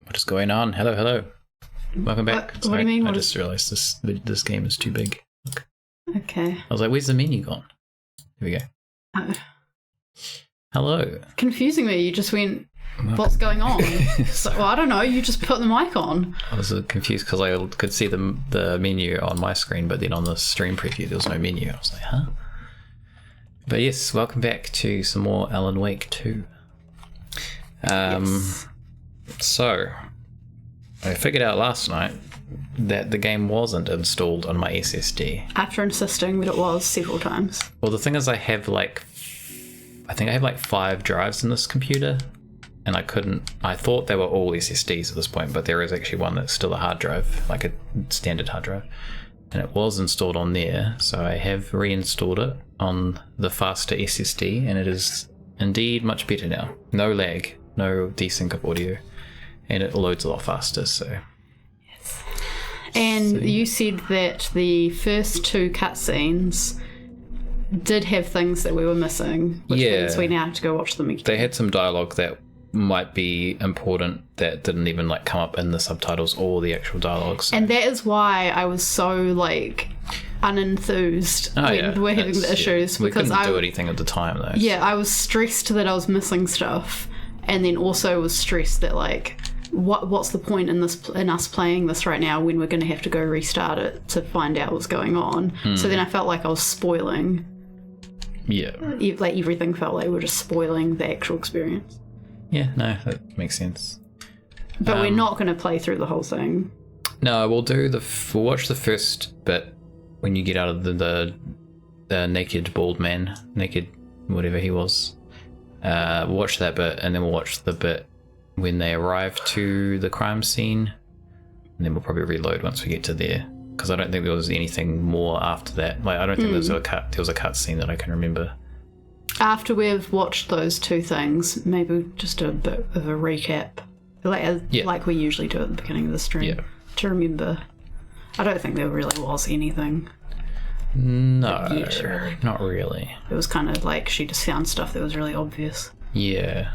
What is going on? Hello, hello. Welcome back. What do you mean? I just realised this game is too big. Look. Okay. I was like, where's the menu gone? Here we go. Hello. Confusing me. You just went, what's going on? So, well, I don't know. You just put the mic on. I was confused because I could see the menu on my screen, but then on the stream preview there was no menu. I was like, huh? But yes, welcome back to some more Alan Wake 2. Yes. So, I figured out last night that the game wasn't installed on my SSD. After insisting that it was several times. Well, the thing is I think I have like 5 drives in this computer, and I thought they were all SSDs at this point, but there is actually one that's still a hard drive, like a standard hard drive. And it was installed on there, so I have reinstalled it on the faster SSD, and it is indeed much better now. No lag, no desync of audio, and it loads a lot faster, so... Yes. And you said that the first 2 cutscenes did have things that we were missing, which means we now have to go watch them again. They had some dialogue that might be important that didn't even like come up in the subtitles or the actual dialogues. And that is why I was so like unenthused when we're having the issues. We because couldn't do anything at the time though. Yeah, I was stressed that I was missing stuff, and then also was stressed that like what's the point in us playing this right now when we're going to have to go restart it to find out what's going on. So then I felt like I was spoiling. Yeah. Like everything felt like we were just spoiling the actual experience. Yeah, no, that makes sense. But we're not going to play through the whole thing. No, we'll watch the first bit when you get out of the naked bald man, naked whatever he was. We'll watch that bit, and then we'll watch the bit when they arrive to the crime scene, and then we'll probably reload once we get to there. Because I don't think there was anything more after that. Like I don't think there was a cut scene that I can remember. After we've watched those 2 things, maybe just a bit of a recap, like we usually do at the beginning of the stream, to remember. I don't think there really was anything. No, not really. It was kind of like she just found stuff that was really obvious. Yeah.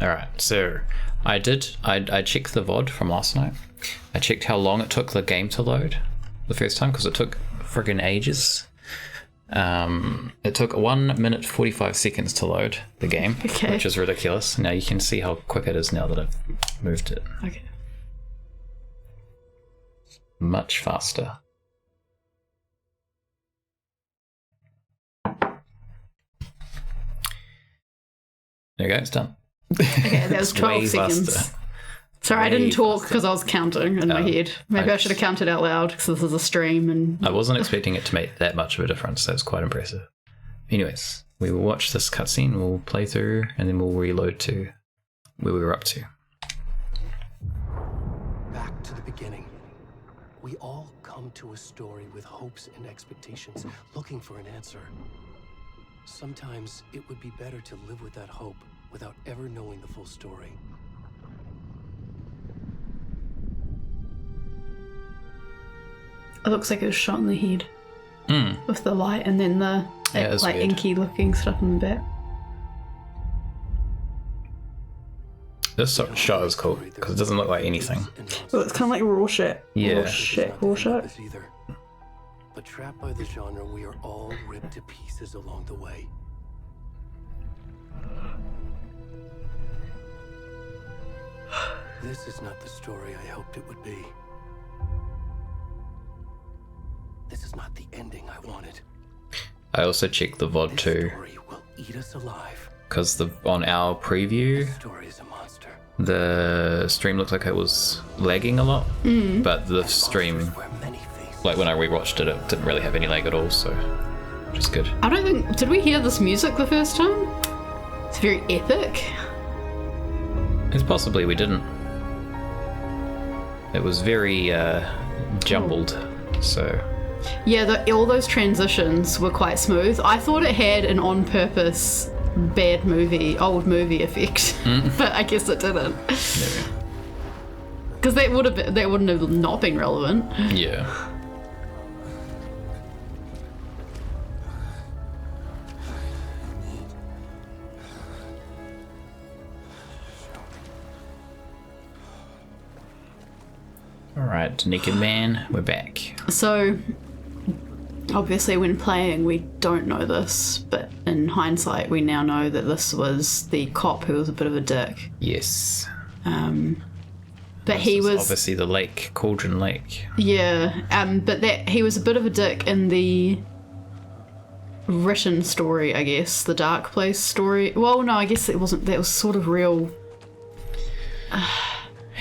All right. So I checked the VOD from last night. I checked how long it took the game to load the first time, because it took friggin' ages. It took 1 minute 45 seconds to load the game, which is ridiculous. Now you can see how quick it is now that I've moved it. Okay. Much faster. There you go, it's done. Okay, that was 12 seconds. Faster. Sorry, I didn't talk because I was counting in my head. Maybe I should have counted out loud because this is a stream. And I wasn't expecting it to make that much of a difference. That's quite impressive. Anyways, we will watch this cutscene, we'll play through, and then we'll reload to where we were up to. Back to the beginning. We all come to a story with hopes and expectations, looking for an answer. Sometimes it would be better to live with that hope without ever knowing the full story. it looks like it was shot in the head with the light, and then the like inky looking stuff in the back. This shot is cool because it doesn't look like anything. Well, it's kind of like Rorschach. Yeah. Rorschach. But trapped by the genre, we are all ripped to pieces along the way. This is not the story I hoped it would be. This is not the ending I wanted. I also checked the VOD too. This story will eat us alive. Because on our preview, This story is a monster. the stream looked like it was lagging a lot, but the stream, like when I rewatched it, it didn't really have any lag at all, so which is good. I don't think... Did we hear this music the first time? It's very epic. It's possibly we didn't. It was very jumbled, so... Yeah, all those transitions were quite smooth. I thought it had an on-purpose old movie effect, but I guess it didn't. Because that wouldn't have not been relevant. Yeah. All right, Naked Man, we're back. So, obviously, when playing, we don't know this, but in hindsight, we now know that this was the cop who was a bit of a dick. Yes. But he was obviously the lake, Cauldron Lake. Yeah, but that he was a bit of a dick in the written story, I guess, the Dark Place story. Well, no, I guess it wasn't. That was sort of real.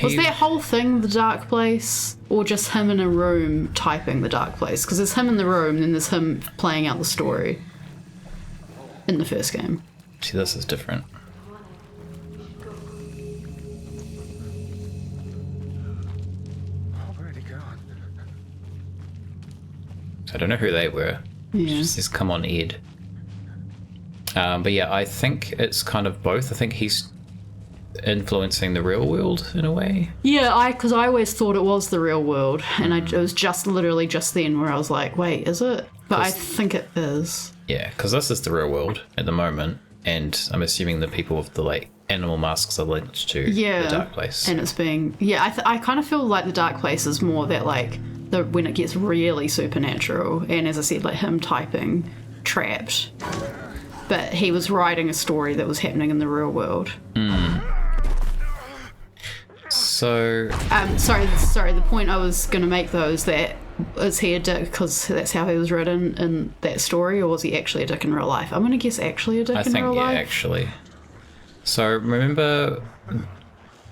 Was that whole thing the Dark Place, or just him in a room typing the Dark Place? Because there's him in the room, and then there's him playing out the story in the first game. See, this is different. I don't know who they were. Yeah. It just says, come on, Ed. But yeah, I think it's kind of both. I think he's influencing the real world in a way. Yeah, because I always thought it was the real world, and it was just literally just then where I was like, wait, is it? But I think it is. Yeah, because this is the real world at the moment, and I'm assuming the people with the like animal masks are linked to the Dark Place. And it's being I kind of feel like the Dark Place is more that like when it gets really supernatural, and as I said, like him typing trapped, but he was writing a story that was happening in the real world. So sorry, the point I was going to make though is that is he a dick because that's how he was written in that story, or was he actually a dick in real life? I'm going to guess actually a dick in real life. Actually. So remember,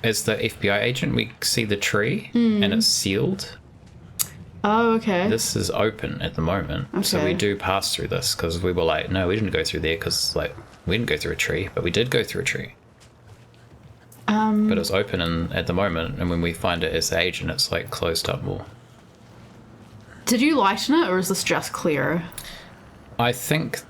as the FBI agent, we see the tree and it's sealed. Oh, okay. This is open at the moment, so we do pass through this because we were like, no, we didn't go through there because like we didn't go through a tree, but we did go through a tree. But it's open at the moment, and when we find it as the agent, it's like closed up more. Did you lighten it, or is this just clearer? I think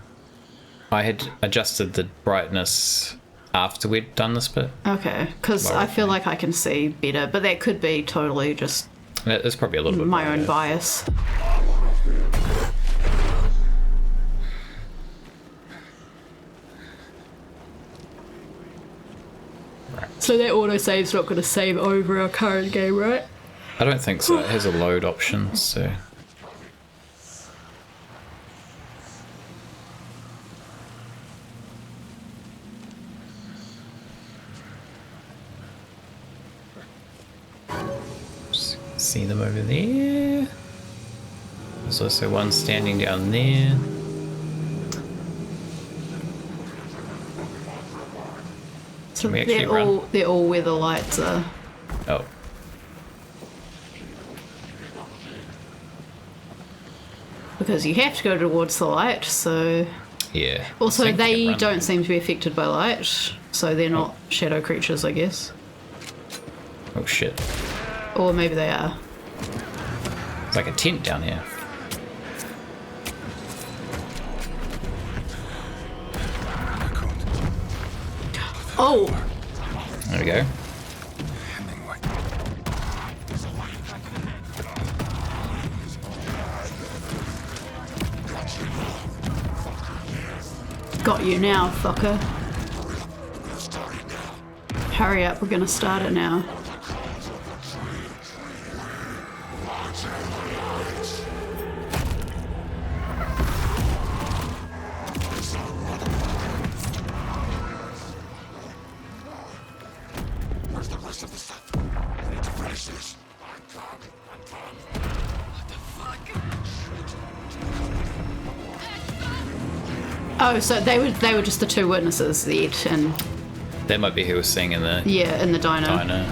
I had adjusted the brightness after we'd done this bit. Okay, because I feel like I can see better, but that could be totally just It's probably a little bit my own bias. So that autosave's not going to save over our current game, right? I don't think so. It has a load option, so... See them over there. There's also one standing down there. So we actually run? they're all where the lights are. Oh. Because you have to go towards the light, so... Yeah. Also, I think we they can run. don't seem to be affected by light, so they're not shadow creatures, I guess. Oh shit. Or maybe they are. It's like a tent down here. Oh! There we go. Got you now, fucker. Hurry up, we're gonna start it now. Oh, so they were just the two witnesses, the Ed and That might be who was singing in the in the diner.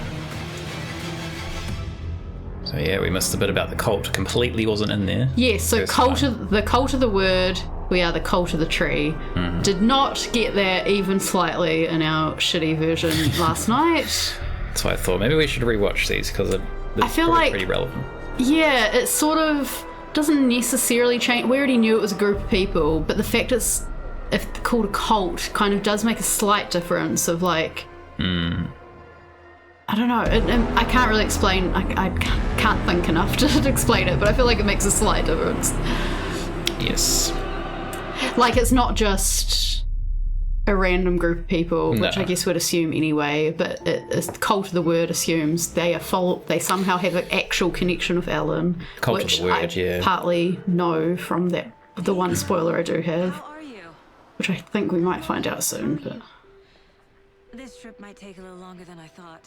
So yeah, we missed a bit about the cult. Completely wasn't in there. Yes, so First cult time. of the word, we are the cult of the tree. Did not get there even slightly in our shitty version last night. That's why I thought maybe we should rewatch these because I feel like pretty relevant. Yeah, it sort of doesn't necessarily change. We already knew it was a group of people, but the fact it's called a cult kind of does make a slight difference of like... I don't know. I can't really explain. I can't think enough to explain it, but I feel like it makes a slight difference. Yes. Like, it's not just a random group of people, which No. I guess would assume anyway, but Cult of the Word assumes they somehow have an actual connection with Ellen, Cult of which the Word, I yeah. partly know from the one spoiler I do have, How are you? which I think we might find out soon. But This trip might take a little longer than I thought.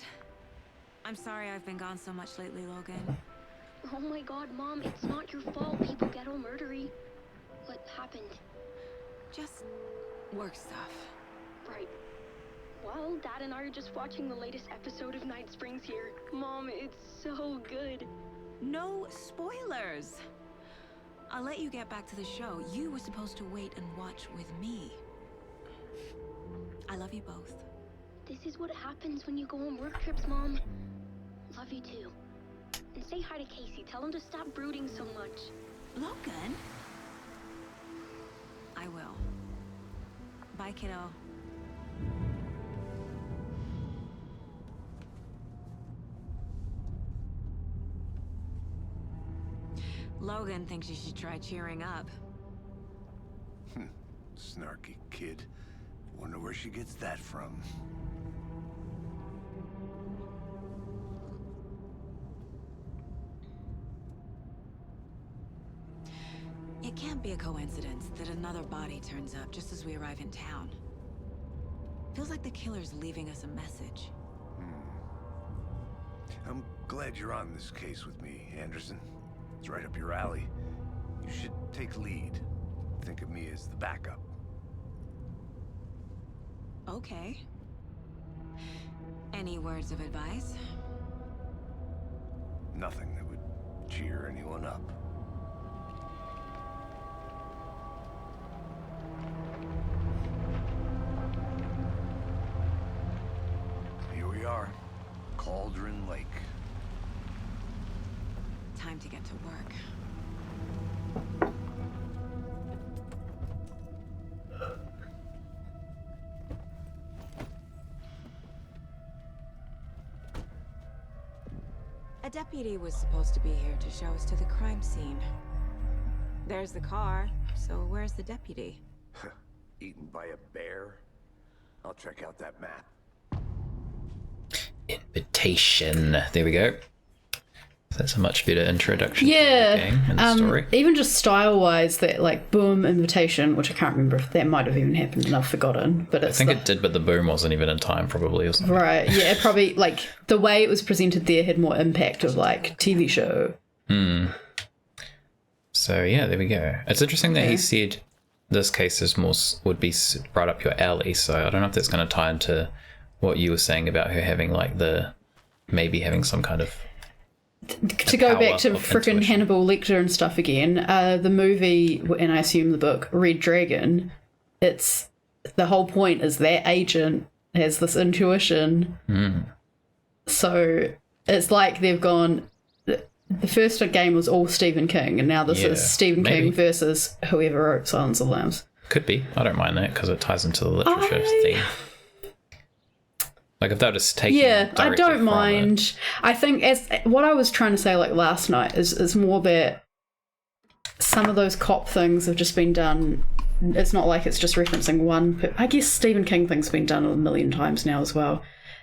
I'm sorry I've been gone so much lately, Logan. Oh my god, Mom, it's not your fault. People get all murdery. What happened? Just work stuff. Right. Well, Dad and I are just watching the latest episode of Night Springs here. Mom, it's so good. No spoilers. I'll let you get back to the show. You were supposed to wait and watch with me. I love you both. This is what happens when you go on work trips, Mom. Love you too. And say hi to Casey. Tell him to stop brooding so much. Logan? I will. Bye, kiddo. Logan thinks you should try cheering up. Snarky kid. Wonder where she gets that from. It can't be a coincidence that another body turns up just as we arrive in town. Feels like the killer's leaving us a message. I'm glad you're on this case with me, Anderson. It's right up your alley. You should take lead. Think of me as the backup. Okay. Any words of advice? Nothing that would cheer anyone up. Here we are. Cauldron Lake. Time to get to work. A deputy was supposed to be here to show us to the crime scene. There's the car, so where's the deputy? Eaten by a bear? I'll check out that map. Invitation. There we go. That's a much better introduction to the yeah, game and the story. even just style-wise, that like boom invitation, which I can't remember if that might have even happened and I've forgotten, but I it's think it did, but the boom wasn't even in time, probably, or something. right. Yeah, it probably like the way it was presented there had more impact of like TV show. So yeah, there we go. It's interesting that Yeah. he said this case is would be right up your alley. So I don't know if that's going to tie into what you were saying about her having like maybe having some kind of To go power back to of frickin' intuition. Hannibal Lecter and stuff again, the movie, and I assume the book, Red Dragon, it's the whole point is that agent has this intuition. So it's like they've gone, the first game was all Stephen King, and now this Yeah, is Stephen maybe. King versus whoever wrote Silence of the Lambs. Could be. I don't mind that because it ties into the literature theme. Like if they were just taking Yeah, I directly don't from mind. I think as what I was trying to say like last night is more that some of those cop things have just been done. It's not like it's just referencing one. I guess Stephen King thing's been done a million times now as well.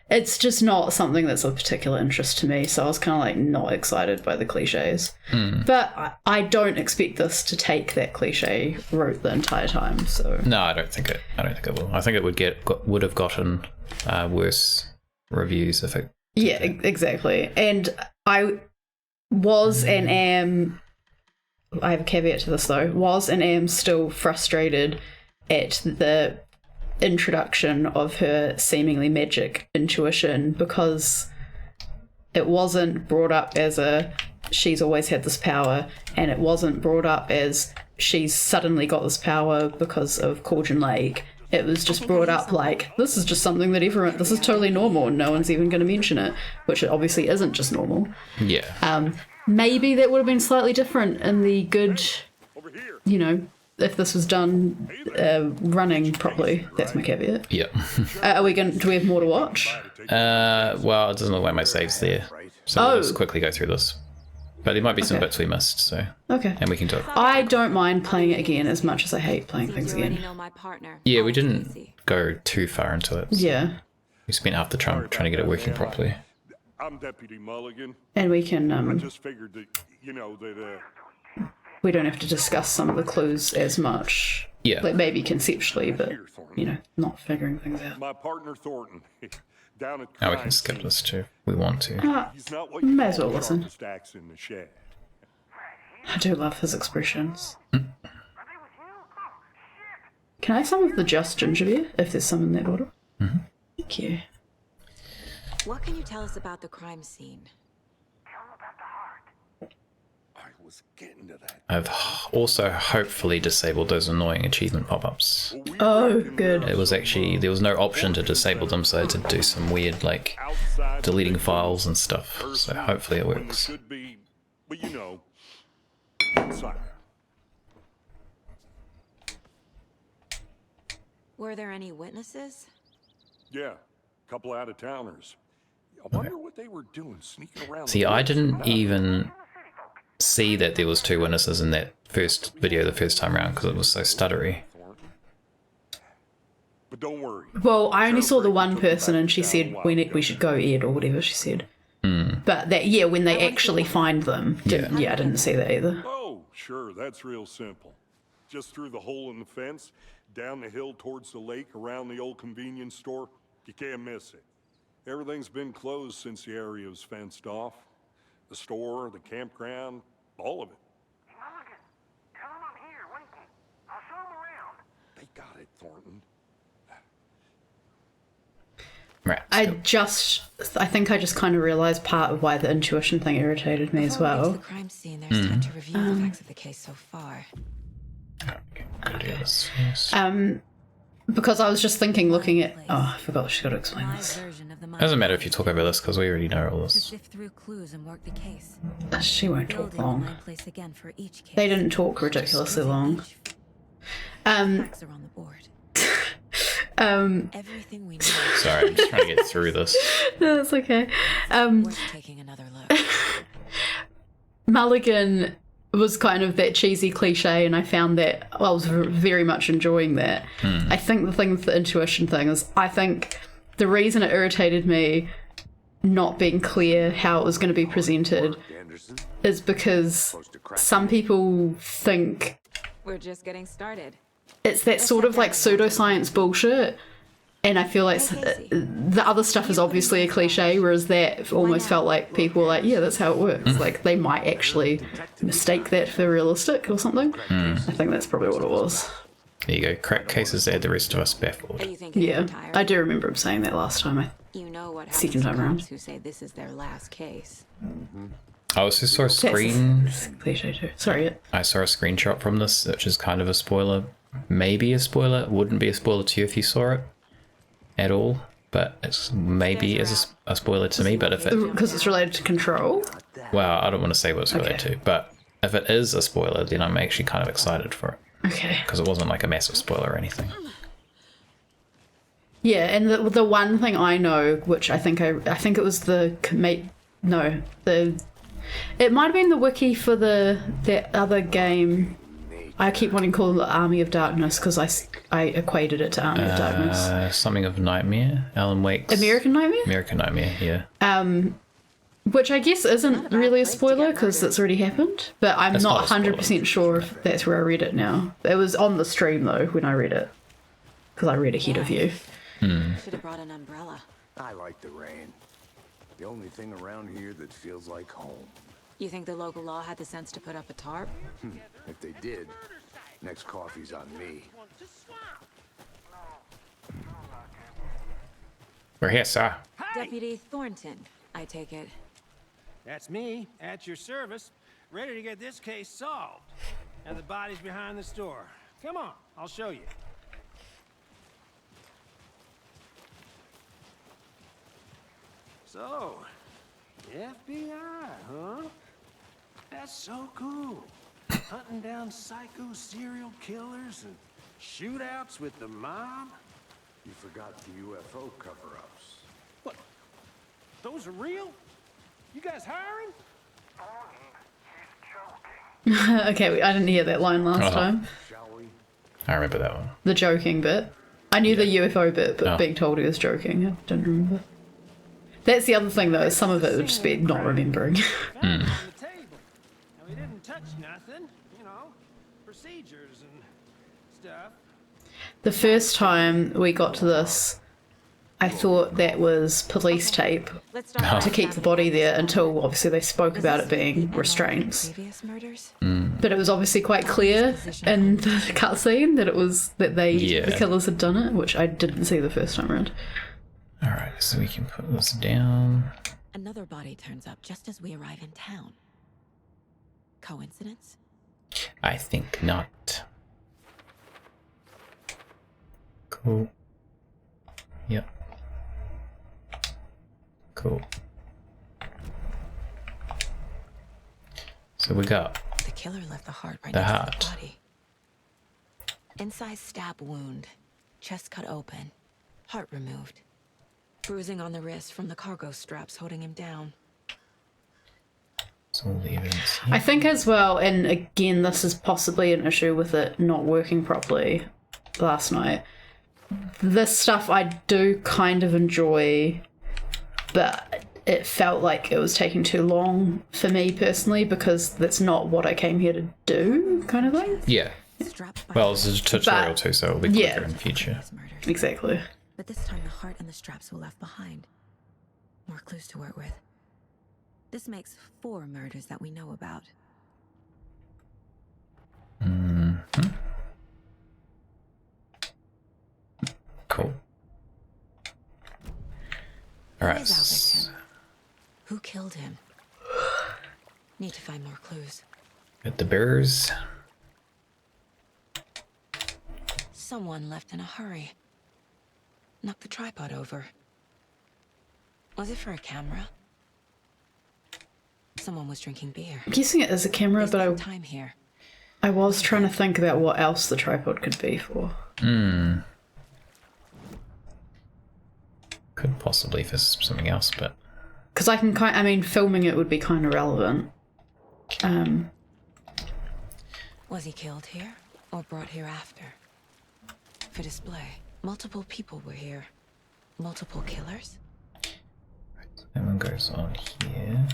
It's just not something that's of particular interest to me. So I was kind of like not excited by the cliches. But I don't expect this to take that cliche route the entire time. So No, I don't think it will. I think it would have gotten worse reviews if it. yeah, exactly. And I was and am. I have a caveat to this though. Was and am still frustrated at the introduction of her seemingly magic intuition because it wasn't brought up as she's always had this power, and it wasn't brought up as she's suddenly got this power because of Cauldron Lake. It was just brought up like, this is just something that this is totally normal and no one's even going to mention it, which it obviously isn't just normal. Yeah. Maybe that would have been slightly different in the good, if this was done running properly. That's my caveat. Yeah. Do we have more to watch? Well, it doesn't look like my save's there, so Oh. we'll just quickly go through this. But there might be some Okay. bits we missed, so Okay. and we can talk. I don't mind playing it again as much as I hate playing things You already again. know my partner. Yeah, we Alex didn't. Casey. go too far into it. Yeah. We spent half the time trying to get it working properly. I'm Deputy Mulligan. And we can, I just figured that, that, we don't have to discuss some of the clues as much. Yeah. Like maybe conceptually, but, not figuring things out. my partner Thornton, down at Now we crime can skip scene. this too. We want to. He's not what you May as call well the listen. sharpest axe in the shed. I do love his expressions. Can I have some of the just ginger beer, if there's some in that order? Mm-hmm. Thank you. What can you tell us about the crime scene? I was getting to that. I've also hopefully disabled those annoying achievement pop-ups. Oh, good. It was actually, there was no option to disable them, so I had to do some weird, like, Outside the deleting big files and stuff. So hopefully it when we works. should be, but inside. Were there any witnesses? Yeah, a couple out of towners. I wonder what they were doing, sneaking around. See, I didn't even see that there was 2 witnesses in that first video the first time around because it was so stuttery. But don't worry. Well, I only saw the one person and she said we should go, Ed, or whatever she said. But that, when they actually find them, I didn't see that either. Oh, sure, that's real simple. Just through the hole in the fence, down the hill towards the lake, around the old convenience store. You can't miss it. Everything's been closed since the area was fenced off. The store, the campground, all of it. Mulligan, tell him I'm here, waiting. I'll show him around. They got it, Thornton. Right. I think I just kind of realised part of why the intuition thing irritated me as Before we get to well. the crime scene, there's time to review the facts of the case so far. Go do this first. Because I was just thinking, looking at... Oh, I forgot she's got to explain My this. version of the Doesn't matter if you talk over this because we already know all to this. sift through clues and work the case. She won't talk Building the long. mind place again for each case. They didn't talk ridiculously long. Facts are on the board. Everything we know Sorry, I'm just trying to get through this. No, that's okay. worth taking another look. Mulligan was kind of that cheesy cliche, and I found that I was very much enjoying that. I think the thing with the intuition thing is, I think the reason it irritated me not being clear how it was going to be presented Anderson, is because some people think We're just getting started. it's that sort of like pseudoscience bullshit. And I feel like the other stuff is obviously a cliche, whereas that almost felt like people were like, yeah, that's how it works. Like, they might actually mistake that for realistic or something. I think that's probably what it was. There you go. Crack cases that had the rest of us Are baffled. you thinking Yeah, you're tired? I do remember him saying that last time. You know what happens Second to time around. cops who say this is their last case. I also saw a screen. That's cliche too. Sorry. I saw a screenshot from this, which is kind of a spoiler. Maybe a spoiler. It wouldn't be a spoiler to you if you saw it at all, but it's maybe is a spoiler to me. But if it, Because it's related to Control. well, I don't want to say what it's related Okay. to, but if it is a spoiler, then I'm actually kind of excited for it Okay. because it wasn't like a massive spoiler or anything. Yeah, and the one thing I know, which I think it was the it might have been the wiki for that other game. I keep wanting to call it Army of Darkness because I equated it to Army of Darkness. Something of Nightmare, Alan Wake's American Nightmare? American Nightmare, yeah. Which I guess isn't really a spoiler because it's already happened, but I'm It's not not a spoiler. 100% sure if that's where I read it now. It was on the stream though when I read it because I read ahead of you. Should have brought an umbrella. I like the rain. The only thing around here that feels like home. You think the local law had the sense to put up a tarp? If they did, next coffee's on me. We're here, sir. Deputy Thornton, I take it. That's me, at your service, ready to get this case solved. And the body's behind the store. Come on, I'll show you. So, FBI, huh? That's so cool. Hunting down psycho serial killers and shootouts with the mob. You forgot the UFO cover-ups. What? Those are real? You guys hiring? Okay, I didn't hear that line last time. Shall we? I remember that one. The joking bit. I knew the UFO bit, but Oh. being told he was joking, I didn't remember. That's the other thing, though. Some of it would just be not remembering. Found it on the table. Now, we didn't touch nothing, you know, procedures and stuff. The first time we got to this, I thought that was police tape Let's start to keep the body there until obviously they spoke about it being restraints. Previous murders? But it was obviously quite clear in the cutscene that it was that the killers had done it, which I didn't see the first time around. Alright, so we can put this down. Another body turns up just as we arrive in town. Coincidence? I think not. Cool. Yep. Cool. So we got The killer left the heart right The next heart. to the body. Inside stab wound, chest cut open, heart removed. Bruising on the wrist from the cargo straps holding him down. so all the evidence I here. think as well, and again, this is possibly an issue with it not working properly last night. This stuff I do kind of enjoy, but it felt like it was taking too long for me personally because that's not what I came here to do, kind of thing. Yeah. Strapped by Well, this is a tutorial But- too, so it'll be quicker yeah. in the future. his murders. Exactly. But this time the heart and the straps were left behind. More clues to work with. This makes 4 murders that we know about. Cool. Who Alright. is our victim? Who killed him? Need to find more clues. Got the bears. Someone left in a hurry. Knocked the tripod over. Was it for a camera? Someone was drinking beer. I'm guessing it is a camera, They but spent time here. I was trying to think about what else the tripod could be for. Could possibly for something else, but Because I can I mean, filming it would be kind of relevant. Was he killed here or brought here after? For display. Multiple people were here. Multiple killers? that one goes on here.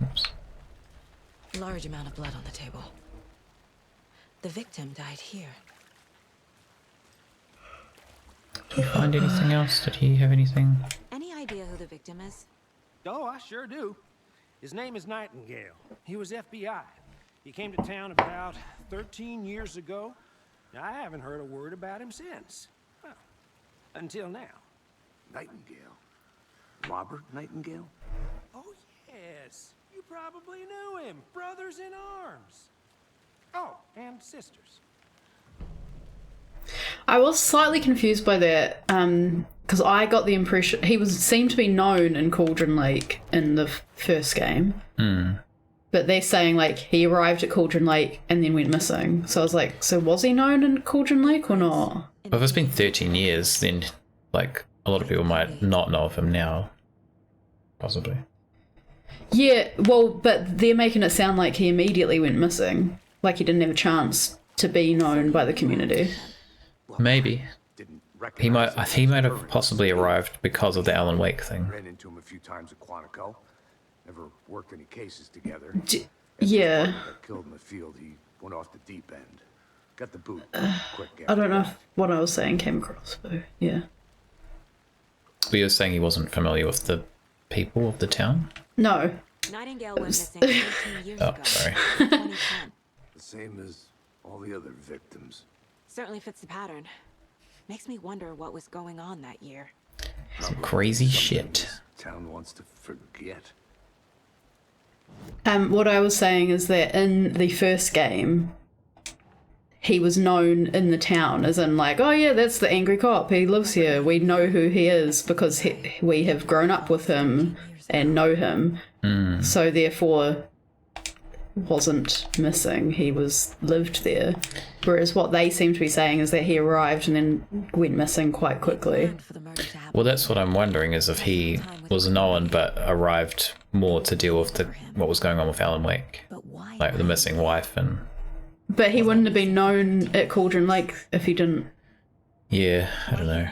Oops. Large amount of blood on the table. The victim died here. Did you find anything else? Did he have anything? Any idea who the victim is? Oh, I sure do. His name is Nightingale. He was FBI. He came to town about 13 years ago. I haven't heard a word about him since. Well, until now. Nightingale. Robert Nightingale? Oh, yes. You probably knew him. Brothers in arms. Oh, and sisters. I was slightly confused by that, because I got the impression he seemed to be known in Cauldron Lake in the first game. But they're saying like he arrived at Cauldron Lake and then went missing. So I was like, so was he known in Cauldron Lake or not? Well, if it's been 13 years, then like a lot of people might not know of him now. Possibly. Yeah, well, but they're making it sound like he immediately went missing, like he didn't have a chance to be known by the community. Maybe. Didn't He might recognize him he as might have Irving. possibly arrived because of the Alan Wake thing. Ran into him a few times at Quantico. Never worked any cases together. Yeah, Got killed in the field. He went off the deep end. Got the boot. Quick. I don't know after if what I was saying came across, but yeah. But you were saying he wasn't familiar with the people of the town? No, Nightingale went missing 13 years Oh, ago. sorry. 2010. The same as all the other victims. Certainly fits the pattern. Makes me wonder what was going on that year. Some crazy Something shit. this town wants to forget. what I was saying is that in the first game, he was known in the town as in like, oh yeah, that's the angry cop. He lives here. We know who he is because we have grown up with him and know him. So therefore, wasn't missing. He lived there. Whereas what they seem to be saying is that he arrived and then went missing quite quickly. Planned for the murder to happen. Well, that's what I'm wondering is if he was known but arrived more to deal with what was going on with Alan Wake. But why? Like the missing wife and But he wouldn't have been known at Cauldron Lake if he didn't. Yeah, I don't know.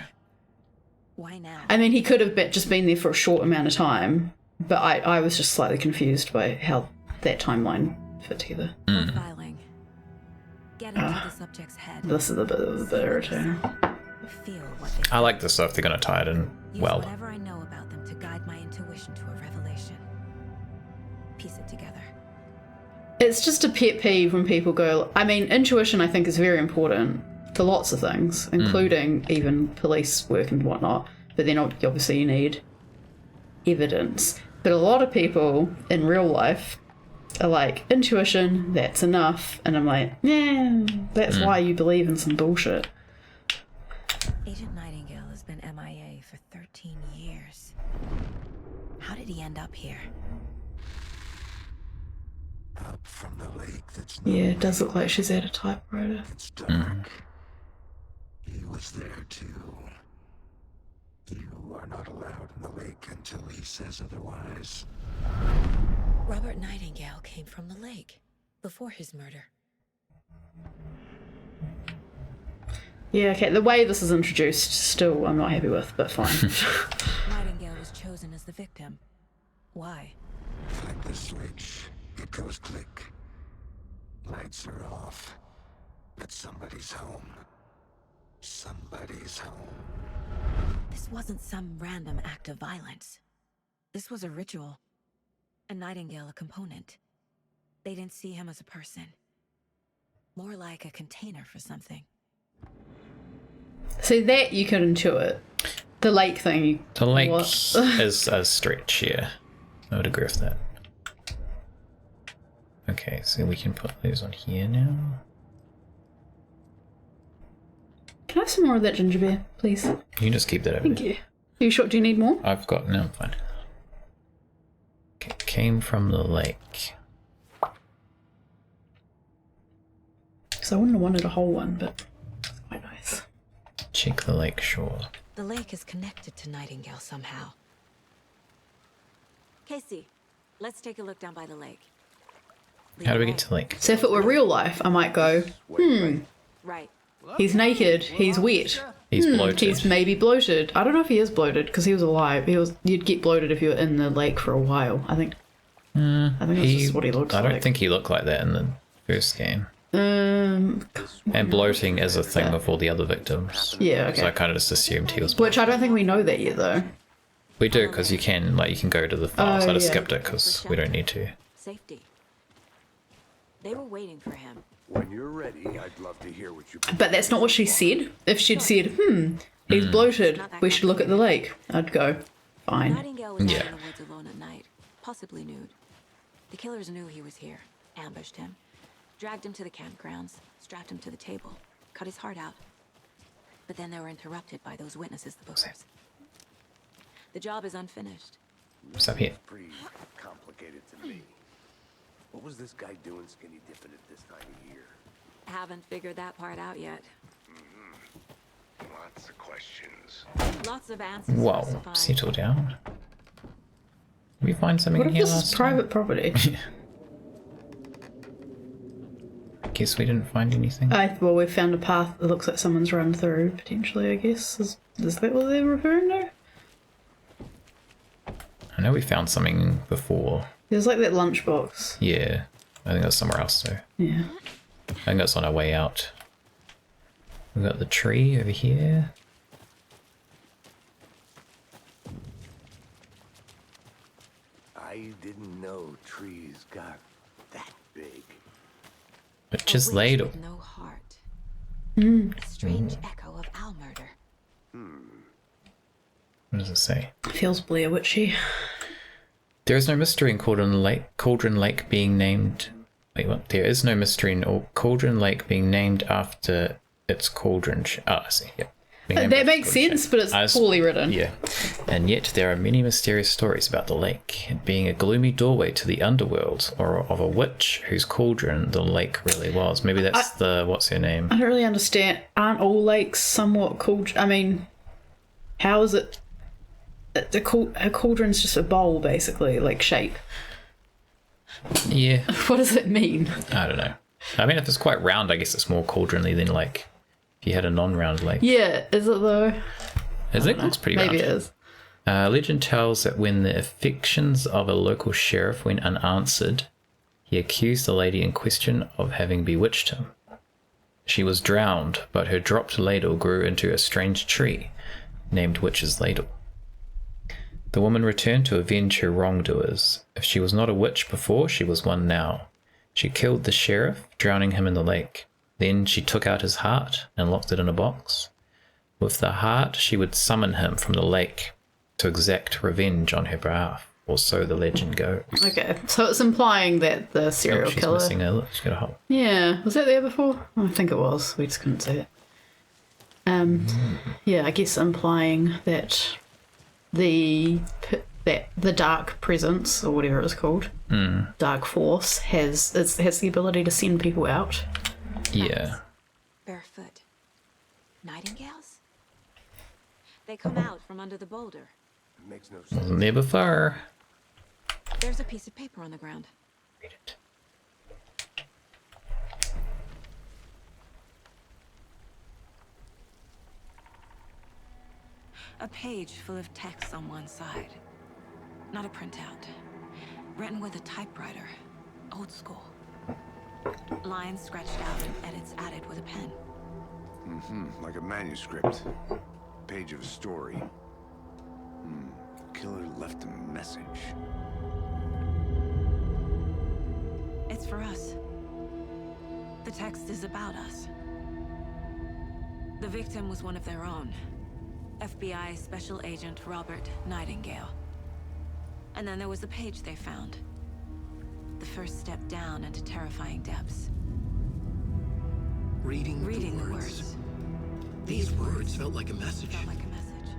Why now? I mean, he could have just been there for a short amount of time, but I was just slightly confused by how that timeline fit together. Profiling. Get into the subject's head. This is a bit irritating. Feel what they I like the stuff they're going to tie it in Use well. whatever I know about them to guide my intuition to a revelation. Piece it together. It's just a pet peeve when people go, I mean, intuition I think is very important to lots of things, including even police work and whatnot, but then obviously you need evidence. But a lot of people in real life are like, intuition, that's enough. And I'm like, yeah, that's why you believe in some bullshit. Agent Nightingale has been MIA for 13 years. How did he end up here? Up from the lake that's Yeah, it does look like she's at a typewriter. It's dark. He was there too. You are not allowed in the lake until he says otherwise. Robert Nightingale came from the lake before his murder. Yeah, okay, the way this is introduced, still I'm not happy with, but fine. Nightingale was chosen as the victim. Why? Like the switch, it goes click. Lights are off. But somebody's home. Somebody's home. This wasn't some random act of violence. This was a ritual. A Nightingale a component. They didn't see him as a person. More like a container for something. See, that you could intuit. The lake thing. The lake what? is a stretch, yeah. I would agree with that. Okay, so we can put those on here now. Can I have some more of that ginger beer, please? You can just keep that over Thank there. you. Are you sure? Do you need more? I've got, no, I'm fine. Okay, came from the lake. So I wouldn't have wanted a whole one, but it's quite nice. Check the lake shore. The lake is connected to Nightingale somehow. Casey, let's take a look down by the lake. Lead How do we the get to the lake? So if it were real life, I might go, Right. he's naked, he's wet. He's bloated. He's maybe bloated. I don't know if he is bloated, because he was alive. You'd get bloated if you were in the lake for a while, I think. I think that's just what he looks I like. don't think he looked like that in the first game. And bloating is a thing with all the other victims. Yeah, okay. So I kind of just assumed he was. Which I don't think we know that yet, though. We do, because you can go to the files. I just yeah. skipped it because we don't need to. Safety. They were waiting for him. When you're ready, I'd love to hear what you... But that's not what she said. If she'd said, he's bloated, we should look at the lake, I'd go, fine. Nightingale was Yeah. out in the woods alone at night, possibly nude. The killers knew he was here, ambushed him, dragged him to the campgrounds, strapped him to the table, cut his heart out. But then they were interrupted by those witnesses, the bookers. The job is unfinished. What's up here? Pretty complicated to me. What was this guy doing skinny dipping at this time of year? Haven't figured that part out yet. Lots of questions. Lots of answers. Whoa, specified. settle down. Did we find something What in if here this last is private property? Guess we didn't find anything. Well, we found a path that looks like someone's run through, potentially, I guess. Is that what they're referring to? I know we found something before. There's like that lunchbox. Yeah, I think that's somewhere else though. Yeah. I think that's on our way out. We've got the tree over here. I didn't know trees got that big. But A just witch laid. with no heart. A strange echo of owl murder. What does it say? Feels Blair Witchy. There is no mystery in Cauldron Lake being named. Wait, what? There is no mystery in Cauldron Lake being named after its cauldron. I see. Yep. Being named That after makes cauldron sense, but it's As- poorly written. Yeah. And yet there are many mysterious stories about the lake, it being a gloomy doorway to the underworld, or of a witch whose cauldron the lake really was. Maybe that's the what's her name? I don't really understand. Aren't all lakes somewhat cauldron? I mean, how is it? A cauldron's just a bowl, basically, like shape. Yeah. What does it mean? I don't know. I mean, if it's quite round, I guess it's more cauldronly than like if you had a non-round lake. Yeah, is it though? It looks pretty round. Maybe it is. Legend tells that when the affections of a local sheriff went unanswered, he accused the lady in question of having bewitched him. She was drowned, but her dropped ladle grew into a strange tree, named Witch's Ladle. The woman returned to avenge her wrongdoers. If she was not a witch before, she was one now. She killed the sheriff, drowning him in the lake. Then she took out his heart and locked it in a box. With the heart, she would summon him from the lake to exact revenge on her behalf, or so the legend goes. Okay, so it's implying that the serial she's killer. missing a, she's got a hole. Yeah, was that there before? I think it was. We just couldn't see it. Yeah, I guess implying that the dark presence, or whatever it's called, dark force, has the ability to send people out. Yeah. Barefoot. Nightingales? They come out from under the boulder. It makes no sense. Wasn't there before. There's a piece of paper on the ground. Read it. A page full of text on one side. Not a printout. Written with a typewriter. Old school. Lines scratched out and edits added with a pen. Like a manuscript. Page of a story. Killer left a message. It's for us. The text is about us. The victim was one of their own. FBI Special Agent Robert Nightingale. And then there was the page they found. The first step down into terrifying depths. Reading the the words. These words felt like a message. Felt like a message.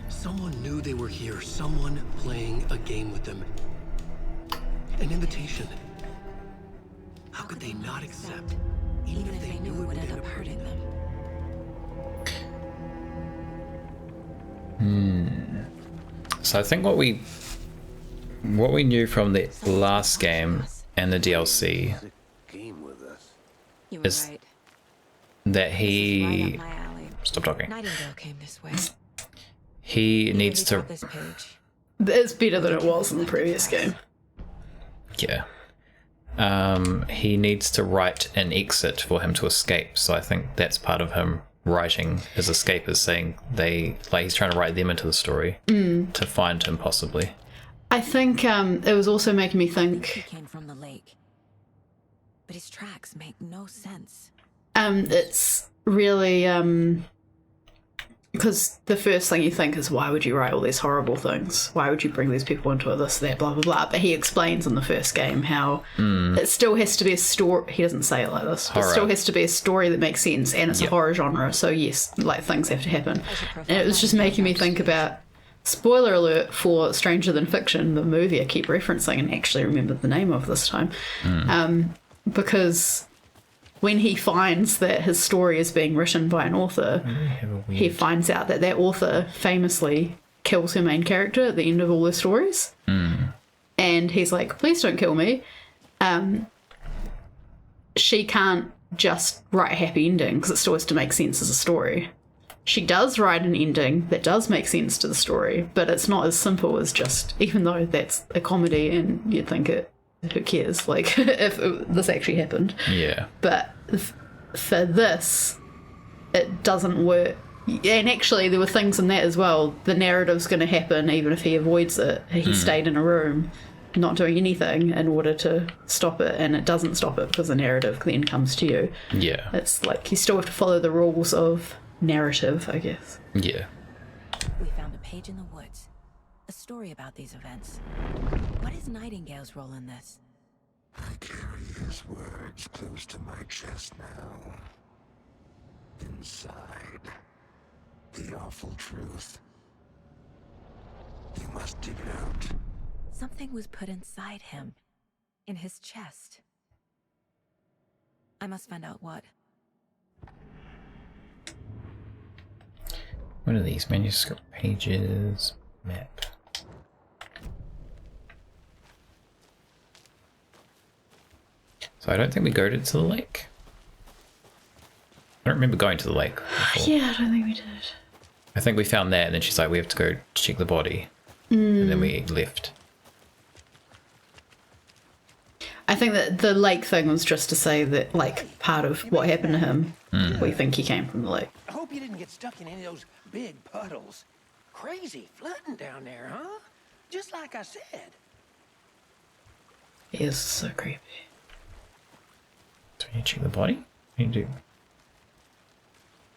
Someone knew they were here. Someone playing a game with them. An invitation. How could they not accept? Even if they knew it would end up hurting them. So I think what we knew from the last game and the DLC Game with us. You were Is- right. that This is right he up my alley. stop talking. Nightingale came this way. He needs He to got this page. It's better than it was in the previous game. yeah. He needs to write an exit for him to escape. So I think that's part of him writing his escape is saying he's trying to write them into the story to find him possibly. I think it was also making me He think. came from the lake. But his tracks make no sense. It's really because the first thing you think is, why would you write all these horrible things? Why would you bring these people into this, that, blah, blah, blah? But he explains in the first game how it still has to be a story. He doesn't say it like this. But it still Horror. has to be a story that makes sense, and it's a horror genre. So yes, like things have to happen. And it was just making me think about, spoiler alert for Stranger Than Fiction, the movie I keep referencing and actually remembered the name of this time. Because when he finds that his story is being written by an author, he finds out that that author famously kills her main character at the end of all their stories. And he's like, please don't kill me. She can't just write a happy ending because it still has to make sense as a story. She does write an ending that does make sense to the story, but it's not as simple as just, even though that's a comedy and you'd think who cares, like, if this actually happened. Yeah. But for this, it doesn't work. And actually, there were things in that as well. The narrative's going to happen even if he avoids it. He stayed in a room not doing anything in order to stop it, and it doesn't stop it because the narrative then comes to you. Yeah. It's like you still have to follow the rules of narrative, I guess. Yeah. We found a page in the woods. A story about these events. What is Nightingale's role in this? I carry his words close to my chest now. Inside, the awful truth. You must dig it out. Something was put inside him. In his chest. I must find out what. What are these? Manuscript pages. Map. So I don't think we go to the lake. I don't remember going to the lake before. Yeah, I don't think we did. I think we found that, and then she's like, we have to go check the body. And then we left. I think that the lake thing was just to say that, like, part of what happened to him, we think he came from the lake. I hope you didn't get stuck in any of those big puddles. Crazy flooding down there, huh? Just like I said. He is so creepy. So you check the body? What do you do?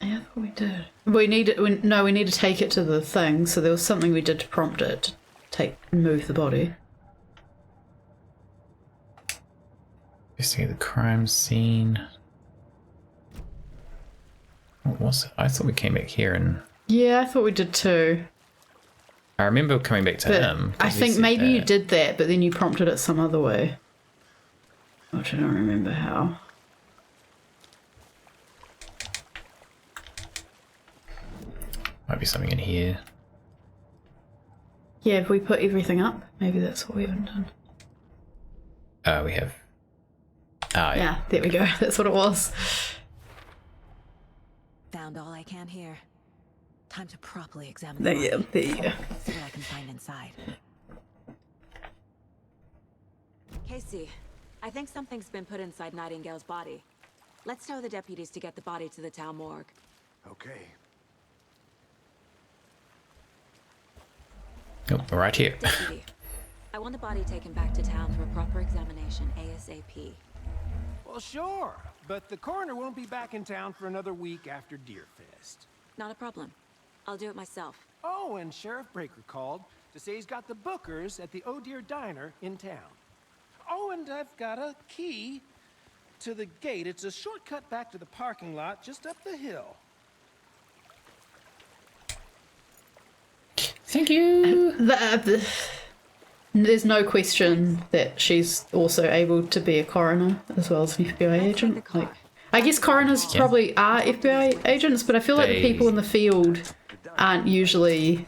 Yeah, I thought we did. We need to take it to the thing, so there was something we did to prompt it to move the body. Investigate the crime scene. What was it? I thought we came back here and... Yeah, I thought we did too. I remember coming back to But him. I think maybe you did that, but then you prompted it some other way. Which I don't remember how. Might be something in here. Yeah, if we put everything up, maybe that's what we haven't done. We have... Ah, yeah. Yeah, there we go. That's what it was. Found all I can here. Time to properly examine There the you go. body. There you go. See what I can find inside. Casey, I think something's been put inside Nightingale's body. Let's tell the deputies to get the body to the town morgue. Okay. Oh, right here. Deputy, I want the body taken back to town for a proper examination ASAP. Well, sure, but the coroner won't be back in town for another week after Deerfest. Not a problem. I'll do it myself. Oh, and Sheriff Breaker called to say he's got the Bookers at the Oh Dear Diner in town. Oh, and I've got a key to the gate. It's a shortcut back to the parking lot just up the hill. Thank you. There's no question that she's also able to be a coroner as well as an FBI agent. Like, I guess coroners probably are FBI agents, but I feel like the people in the field aren't usually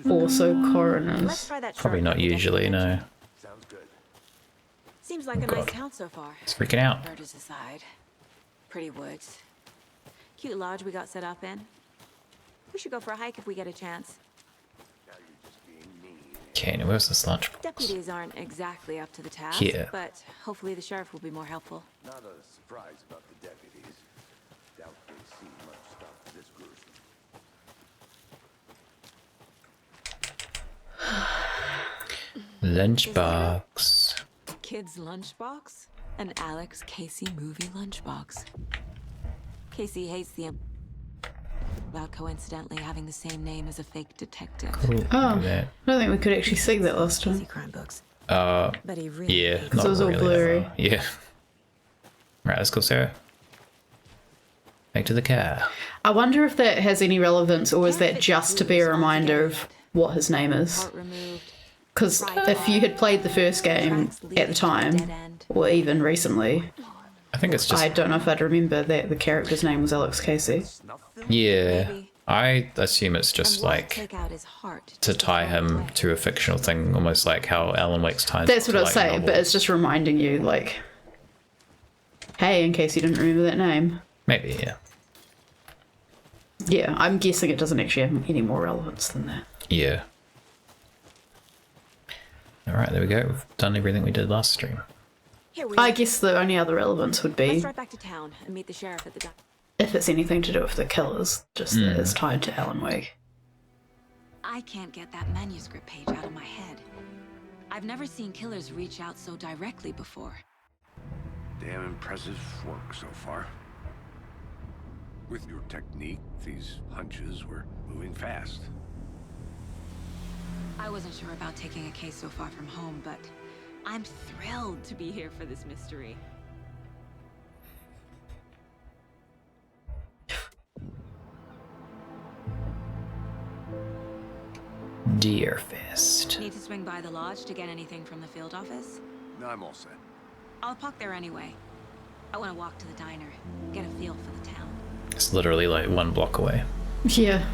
also coroners. Let's try that Probably not shortcut, usually, Deputy. no. Sounds good. Seems like a nice town so far. It's freaking out. Murders aside. Pretty woods. Cute lodge we got set up in. We should go for a hike if we get a chance. Now you're just being mean. Okay, now where's this lunchbox? Deputies aren't exactly up to the task, Here. but hopefully the sheriff will be more helpful. Not a surprise about the deputies. Doubt they've seen much stuff this gruesome. Lunchbox. Kid's lunchbox? An Alex Casey movie lunchbox. Casey hates the about coincidentally having the same name as a fake detective. Cool. Oh, Look at I don't think we could actually see that last Casey time. crime books. that. But he really Yeah, hates not it was all really. blurry. Yeah. Right, let's go, Sarah. Back to the car. I wonder if that has any relevance, or is that just to be a reminder of what his name is? Heart removed. Because if you had played the first game at the time, or even recently, I think it's just... I don't know if I'd remember that the character's name was Alex Casey. Yeah. Maybe. I assume it's just And why like take out his heart to just tie throw it him away? to a fictional thing, almost like how Alan Wake's tied That's what to, I was like, saying, but novels. it's just reminding you, like, hey, in case you didn't remember that name. Maybe, yeah. Yeah, I'm guessing it doesn't actually have any more relevance than that. Yeah. Alright, there we go. We've done everything we did last stream. Here we I are. guess the only other relevance would Let's be drive back to town and meet the sheriff at the dock. if it's anything to do with the killers, just that it's tied to Alan Wake. I can't get that manuscript page out of my head. I've never seen killers reach out so directly before. Damn impressive work so far. With your technique, these hunches were moving fast. I wasn't sure about taking a case so far from home, but I'm thrilled to be here for this mystery. Deerfest. Need to swing by the lodge to get anything from the field office? No, I'm all set. I'll park there anyway. I want to walk to the diner, get a feel for the town. It's literally like 1 block away. Yeah.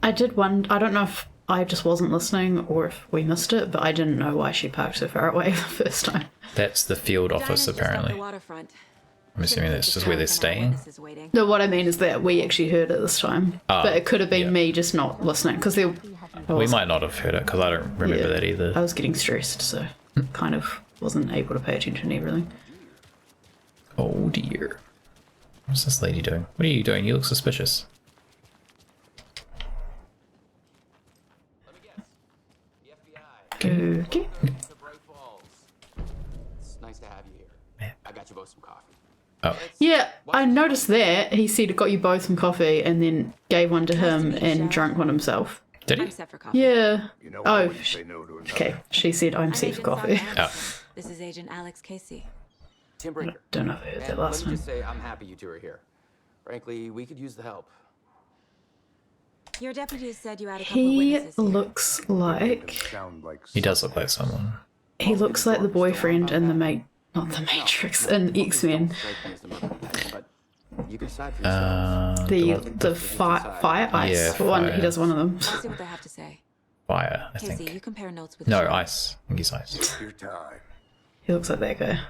I did one. I don't know if I just wasn't listening or if we missed it, but I didn't know why she parked so far away the first time. That's the field office, apparently. I'm assuming that's just where they're staying. No, what I mean is that we actually heard it this time, but it could have been me just not listening because we might not have heard it because I don't remember that either. I was getting stressed, so kind of wasn't able to pay attention to everything. Oh dear. What's this lady doing? What are you doing? You look suspicious. Okay. It's nice to have you here. I got you both some coffee. Oh. Yeah, I noticed that. He said it got you both some coffee and then gave one to him and drank one himself. Did he? Yeah. You know Oh, when you say no to okay. She said I'm set for coffee. Oh. This is Agent Alex Casey. Tim Brinker. Don't know if I heard that And last let me one. just say, I'm happy you two are here. Frankly, we could use the help. Your deputies said you had a couple of He witnesses here. looks like sound like He does look like someone. he looks like the boyfriend in not the Matrix, in X-Men. But you can decide for yourselves. The fire ice Yeah, one. fire. He does one of them. Let's see what they have to say. Fire, I Casey, think. you compare notes with No, Joe. ice. I think he's ice. your time. He looks like that guy.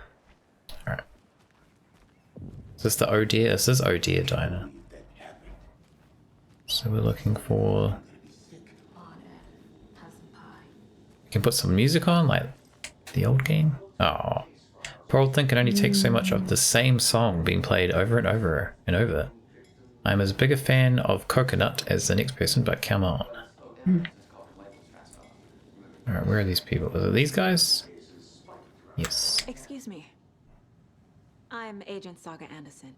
Alright. Is this the Oh Dear? This is Oh Dear Diner. So we're looking for... You can put some music on, like the old game. Oh. Poor old thing can only take so much of the same song being played over and over and over. I'm as big a fan of Coconut as the next person, but come on. Alright, where are these people? Are it these guys? Yes. Excuse me. I'm Agent Saga Anderson.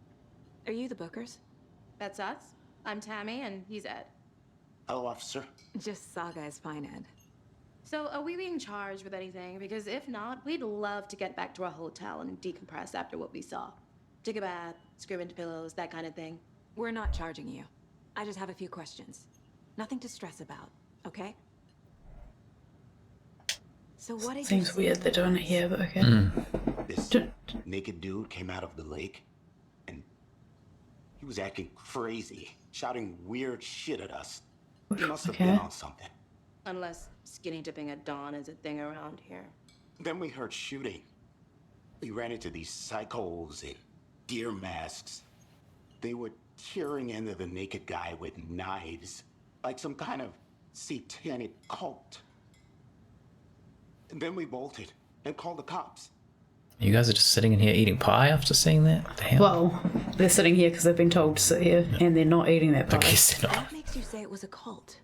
Are you the Bookers? That's us. I'm Tammy, and he's Ed. Hello, officer. Just Saga is fine, Ed. So, are we being charged with anything? Because if not, we'd love to get back to our hotel and decompress after what we saw. Take a bath, scream into pillows, that kind of thing. We're not charging you. I just have a few questions. Nothing to stress about, okay? So what did you Seems see? weird they're doing it here, but okay. This naked dude came out of the lake, and he was acting crazy, shouting weird shit at us. He must have been Okay. on something. Unless skinny dipping at dawn is a thing around here. Then we heard shooting. We ran into these psychos in deer masks. They were tearing into the naked guy with knives, like some kind of satanic cult. And then we bolted and called the cops. You guys are just sitting in here eating pie after seeing that? What the hell? Well, they're sitting here because they've been told to sit here, and they're not eating that pie. I guess they're not. What makes you say it was a cult?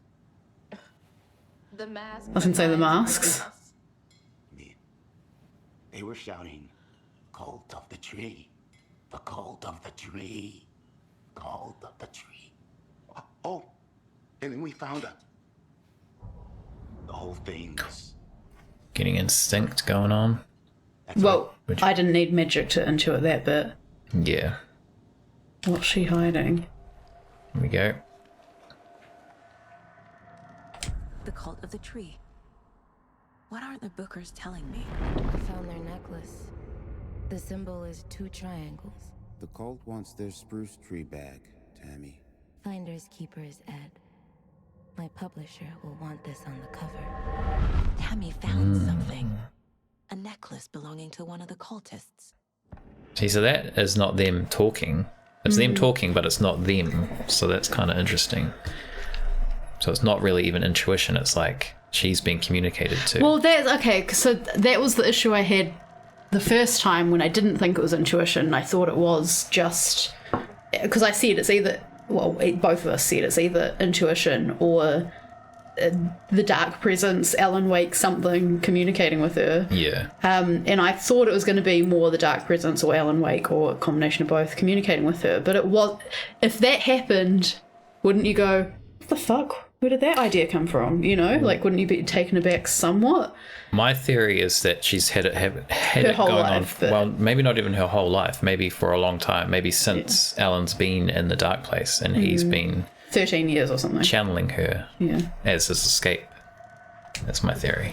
The mask. I was gonna say the masks. They were shouting, "Cult of the tree, the cult of the tree, cult of the tree." Oh, and then we found out the whole thing's. Getting instinct going on. Well, I didn't need magic to intuit that bit. Yeah. What's she hiding? Here we go. The cult of the tree. What aren't the Bookers telling me? I found their necklace. The symbol is 2 triangles. The cult wants their spruce tree back, Tammy. Finders keepers, Ed. My publisher will want this on the cover. Tammy found something. A necklace belonging to one of the cultists. See, so that is not them talking. It's them talking, but it's not them. So that's kind of interesting. So it's not really even intuition. It's like she's being communicated to. Well, that's okay. So that was the issue I had the first time when I didn't think it was intuition. I thought it was just because I said it's either, well, both of us said it's either intuition or the dark presence, Alan Wake, something communicating with her. Yeah. And I thought it was going to be more the dark presence or Alan Wake or a combination of both communicating with her. But it was, if that happened, wouldn't you go, what the fuck? Where did that idea come from? You know, like, wouldn't you be taken aback somewhat? My theory is that she's had it whole going life, on. Well, maybe not even her whole life. Maybe for a long time. Maybe since Alan's been in the dark place and he's been 13 years or something. channeling her Yeah. as his escape. That's my theory.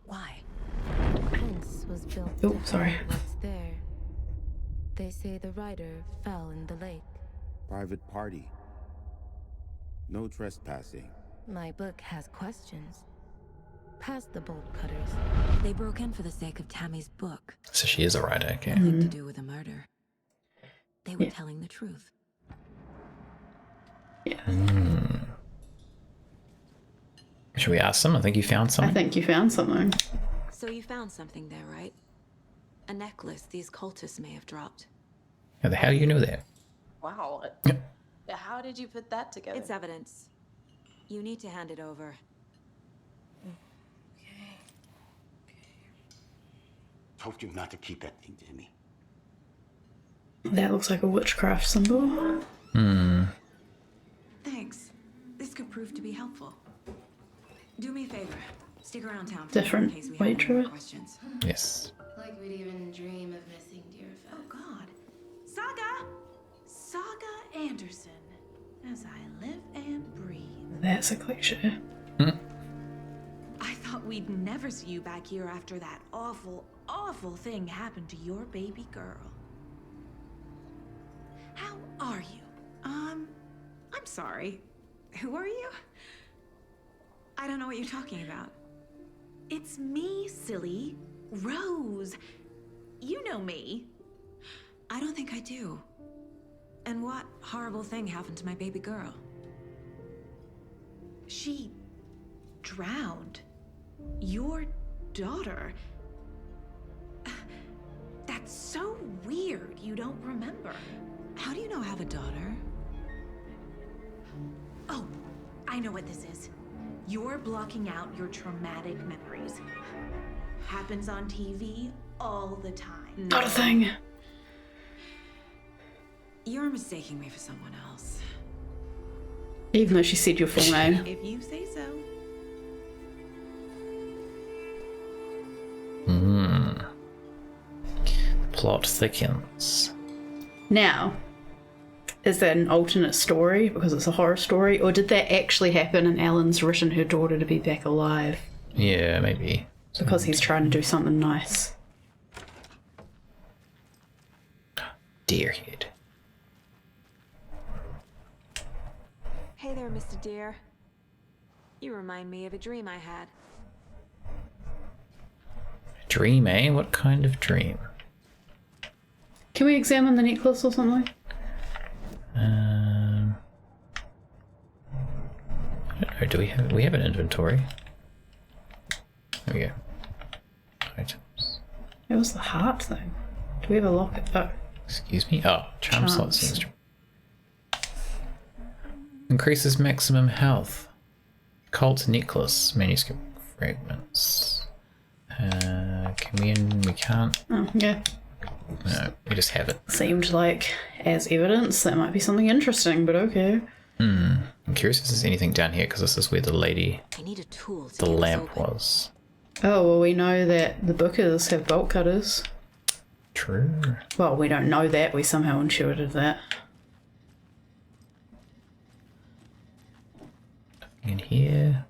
Why? Fence was built. Oh, sorry. What's there? They say the rider fell in the lake. Private party. No trespassing. My book has questions. Past the bolt cutters. They broke in for the sake of Tammy's book. So she is a writer, okay. Nothing to do with a murder. They were telling the truth. Yeah. Should we ask them? I think you found something. I think you found something. So you found something there, right? A necklace these cultists may have dropped. How do you know that? Wow. How did you put that together? It's evidence. You need to hand it over. Told you not to keep that thing, Timmy. That looks like a witchcraft symbol. Thanks. This could prove to be helpful. Do me a favor. Stick around town. Different in case we waitress. have any more questions. Yes. Like we'd even dream of missing dear Fed. Oh God. Saga Anderson. As I live and breathe. That's a cliche. I thought we'd never see you back here after that awful, awful thing happened to your baby girl. How are you? I'm sorry. Who are you? I don't know what you're talking about. It's me, silly. Rose. You know me. I don't think I do. And what horrible thing happened to my baby girl? She drowned. Your daughter. That's so weird you don't remember. How do you know I have a daughter? Oh, I know what this is. You're blocking out your traumatic memories. Happens on TV all the time. Not a thing. You're mistaking me for someone else. Even though she said your full name. If you say so. Plot thickens. Now, is that an alternate story because it's a horror story, or did that actually happen and Alan's written her daughter to be back alive Yeah, maybe. because he's trying to do something nice? Deerhead. Hey there, Mr. Deer. You remind me of a dream I had. Dream, eh? What kind of dream? Can we examine the necklace or something? I don't know. Do we have an inventory? There we go. Items. It was the heart thing. Do we have a locket? Oh. Excuse me? Oh, charm slots. Charms. Instrument. Increases maximum health. Cult necklace. Manuscript fragments. Can we in? We can't. Oh, yeah. No, we just have it. Seemed like, as evidence, that might be something interesting, but okay. I'm curious if there's anything down here, because this is where the lady, I need a tool to the get this lamp open. was. Oh, well, we know that the bookers have bolt cutters. True. Well, we don't know that. We somehow intuited that. In here.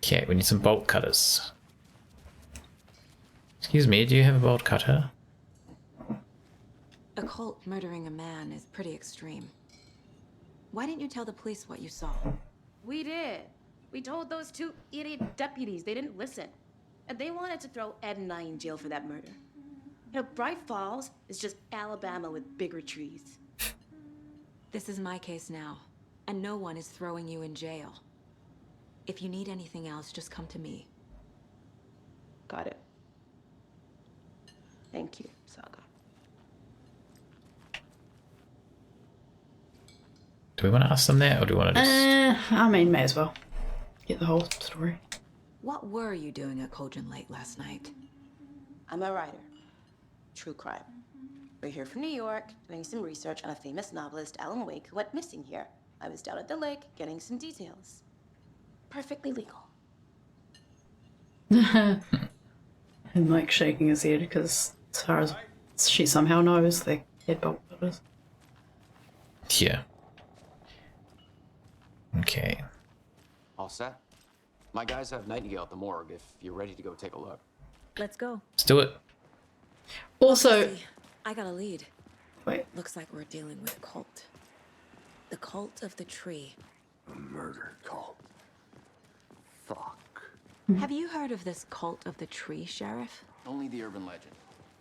Okay, we need some bolt cutters. Excuse me, do you have a bolt cutter? A cult murdering a man is pretty extreme. Why didn't you tell the police what you saw? We did. We told those two idiot deputies. They didn't listen. And they wanted to throw Ed and I in jail for that murder. You know, Bright Falls is just Alabama with bigger trees. This is my case now, and no one is throwing you in jail. If you need anything else, just come to me. Got it. Thank you, Saga. Do we want to ask them that, or do we want to just... I mean, may as well. Get the whole story. What were you doing at Cauldron Lake last night? I'm a writer. True crime. We're here from New York, doing some research on a famous novelist, Alan Wake, who went missing here. I was down at the lake, getting some details. Perfectly legal. And Mike shaking his head because, as far as she somehow knows, they had bolt cutters. Yeah. Okay. All set? My guys have Nightingale at the morgue if you're ready to go take a look. Let's go. Let's do it. Also, I got a lead. Wait. Looks like we're dealing with a cult. The cult of the tree. A murder cult. Fuck. Have you heard of this cult of the tree, Sheriff? Only the urban legend.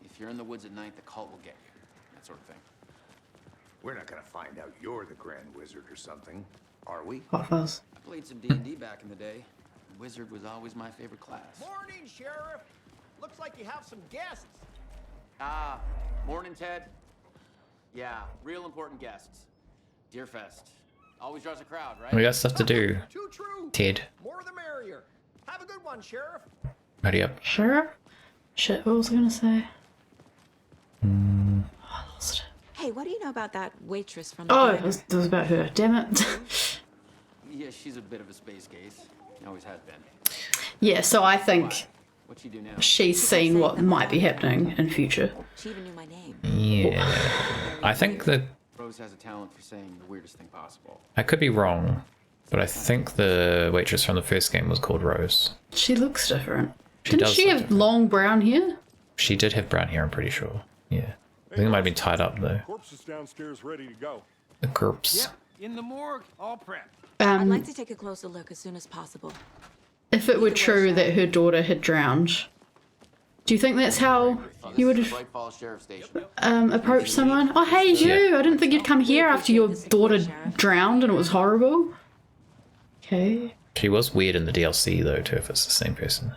If you're in the woods at night, the cult will get you. That sort of thing. We're not gonna find out you're the Grand Wizard or something, are we? Hot Fuzz. I played some D&D back in the day. The wizard was always my favorite class. Morning, Sheriff. Looks like you have some guests. Ah, morning, Ted. Yeah, real important guests. Deerfest. Always draws a crowd, right? We got stuff to do. Too true. Ted. More the merrier. Have a good one, Sheriff. Hurry up. Sure. Shit, what was I gonna say? Oh, I lost it. Hey, what do you know about that waitress from the Oh, diner? it was about her. Damn it. Yeah, she's a bit of a space case. Always has been. Yeah, so I think What'd she do now? she's seen what might be happening in future. She even knew my name. Yeah. I think that Rose has a talent for saying the weirdest thing possible. I could be wrong, but I think the waitress from the first game was called Rose. She looks different. She Didn't does she look have long brown hair? She did have brown hair, I'm pretty sure. Yeah. I think it might have been tied up though. Corpse is downstairs ready to go. The corpse. Yep, in the morgue, all prepped. I'd like to take a closer look as soon as possible. If it were true that her daughter had drowned, do you think that's how you would Bright Falls Sheriff Station. approach someone? Oh, hey, you! I didn't think you'd come here after your daughter drowned and it was horrible. Okay. She was weird in the DLC though too, if it's the same person.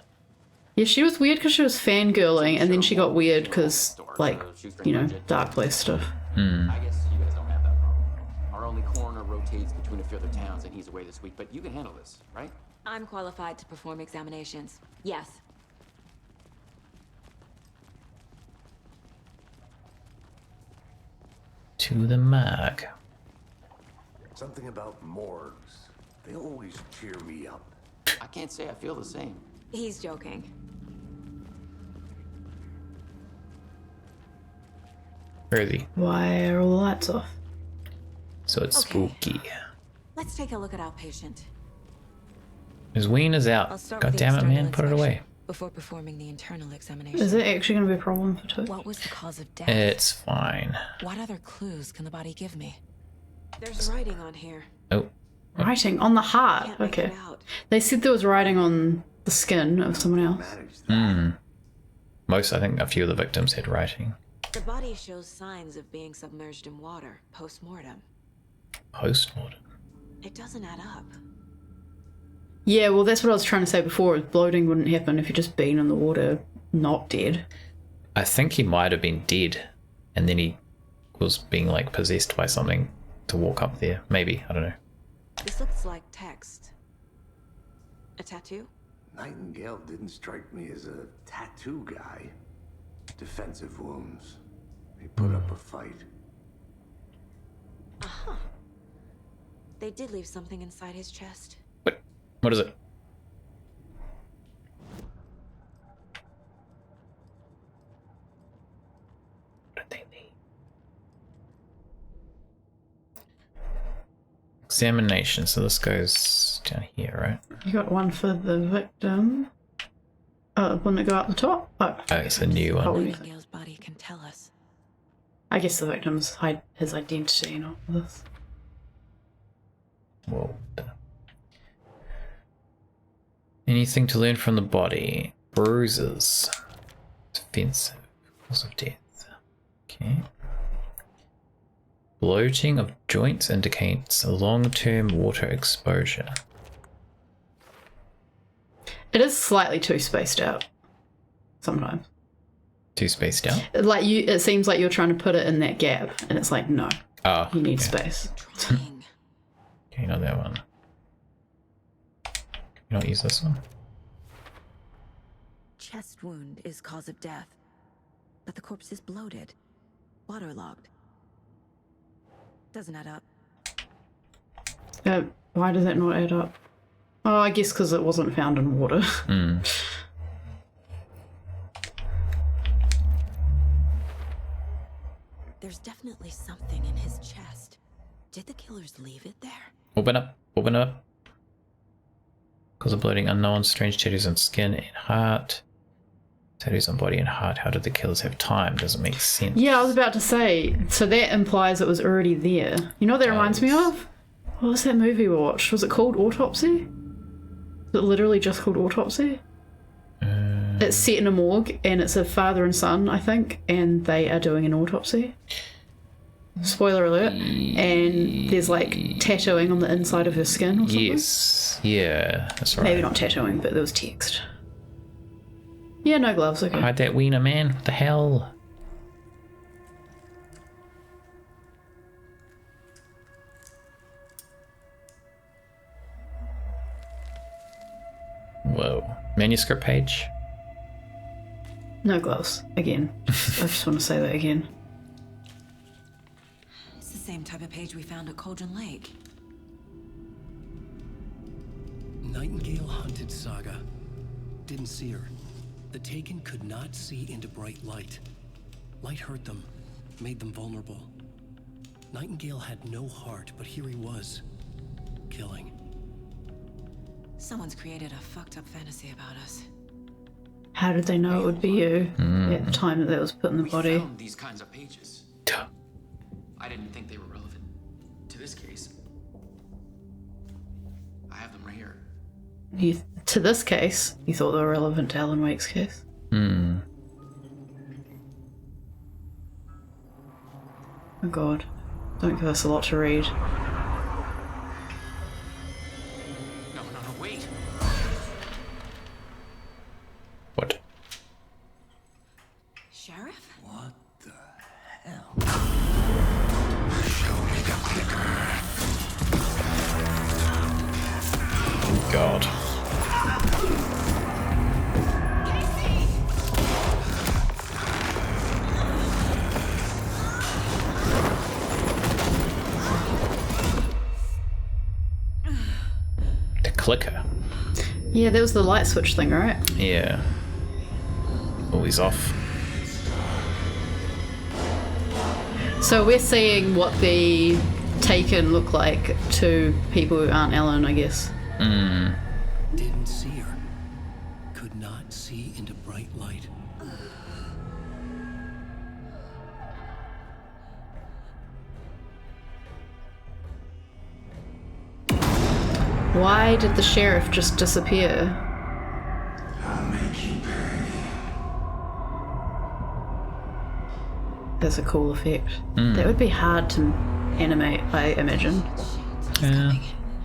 Yeah, she was weird because she was fangirling, and then she got weird because, like, you know, Dark Place stuff. I guess you guys don't have that problem. Our only coroner rotates between a few other towns, and he's away this week. But you can handle this, right? I'm qualified to perform examinations. Yes. To the mag. Something about morgues. They always cheer me up. I can't say I feel the same. He's joking. Where is he? Why are all the lights off? So it's Okay. spooky. Let's take a look at outpatient. His ween is I'll out. start God with the damn it, external man. Put it inspection away. Before performing the internal examination. Is it actually going to be a problem for two? What was the cause of death? It's fine. What other clues can the body give me? There's writing on here. Oh. Writing on the heart. Can't make Okay. it out. They said there was writing on the skin of someone else. Most, I think, a few of the victims had writing. The body shows signs of being submerged in water post-mortem. Post-mortem. It doesn't add up. Yeah, well, that's what I was trying to say before. Bloating wouldn't happen if you'd just been in the water, not dead. I think he might have been dead, and then he was being, like, possessed by something to walk up there. Maybe. I don't know. This looks like text. A tattoo? Nightingale didn't strike me as a tattoo guy. Defensive wounds. He put up a fight. Uh-huh. They did leave something inside his chest. What is it? Examination. So this goes down here, right? You got one for the victim. Wouldn't it go up the top? Oh, it's a new one. Nightingale's body can tell us. I guess the victim's hide his identity, not this. Whoa. Anything to learn from the body? Bruises. Defensive. Cause of death. Okay. Bloating of joints indicates a long-term water exposure. It is slightly too spaced out. Sometimes. Too spaced out? Like it seems like you're trying to put it in that gap, and it's like, no. Oh. You need space. Okay, not that one. You don't use this one? Chest wound is cause of death. But the corpse is bloated. Waterlogged. Doesn't add up. Why does that not add up? Oh, I guess because it wasn't found in water. There's definitely something in his chest. Did the killers leave it there? Open up. Open up. Cause of bloating unknown, strange tattoos on skin and heart. Tattoos on body and heart. How did the killers have time? Doesn't make sense. Yeah, I was about to say. So that implies it was already there. You know what that reminds me of? What was that movie we watched? Was it called Autopsy? Was it literally just called Autopsy? It's set in a morgue, and it's a father and son, I think, and they are doing an autopsy. Spoiler alert. And there's like tattooing on the inside of her skin or something. Yes. Yeah, that's right. Maybe not tattooing, but there was text. Yeah, no gloves, okay. Hide that wiener, man. What the hell? Whoa. Manuscript page? No gloves, again. I just want to say that again. It's the same type of page we found at Cauldron Lake. Nightingale hunted Saga. Didn't see her. The Taken could not see into bright light. Light hurt them, made them vulnerable. Nightingale had no heart, but here he was, killing. Someone's created a fucked up fantasy about us. How did they know it would be you at the time that was put in the body? We found these kinds of pages. I didn't think they were relevant to this case. I have them right here. To this case, you thought they were relevant to Alan Wake's case? Hmm. Oh god. Don't give us a lot to read. No, wait. What? Sheriff? What the hell? Show me the clicker. God. The clicker. Yeah, that was the light switch thing, right? Yeah. Oh, he's off. So we're seeing what the Taken look like to people who aren't Ellen, I guess. Hmm. Didn't see her. Could not see into bright light. Why did the sheriff just disappear? I'll make you pay. That's a cool effect. Mm. That would be hard to animate, I imagine. Yeah.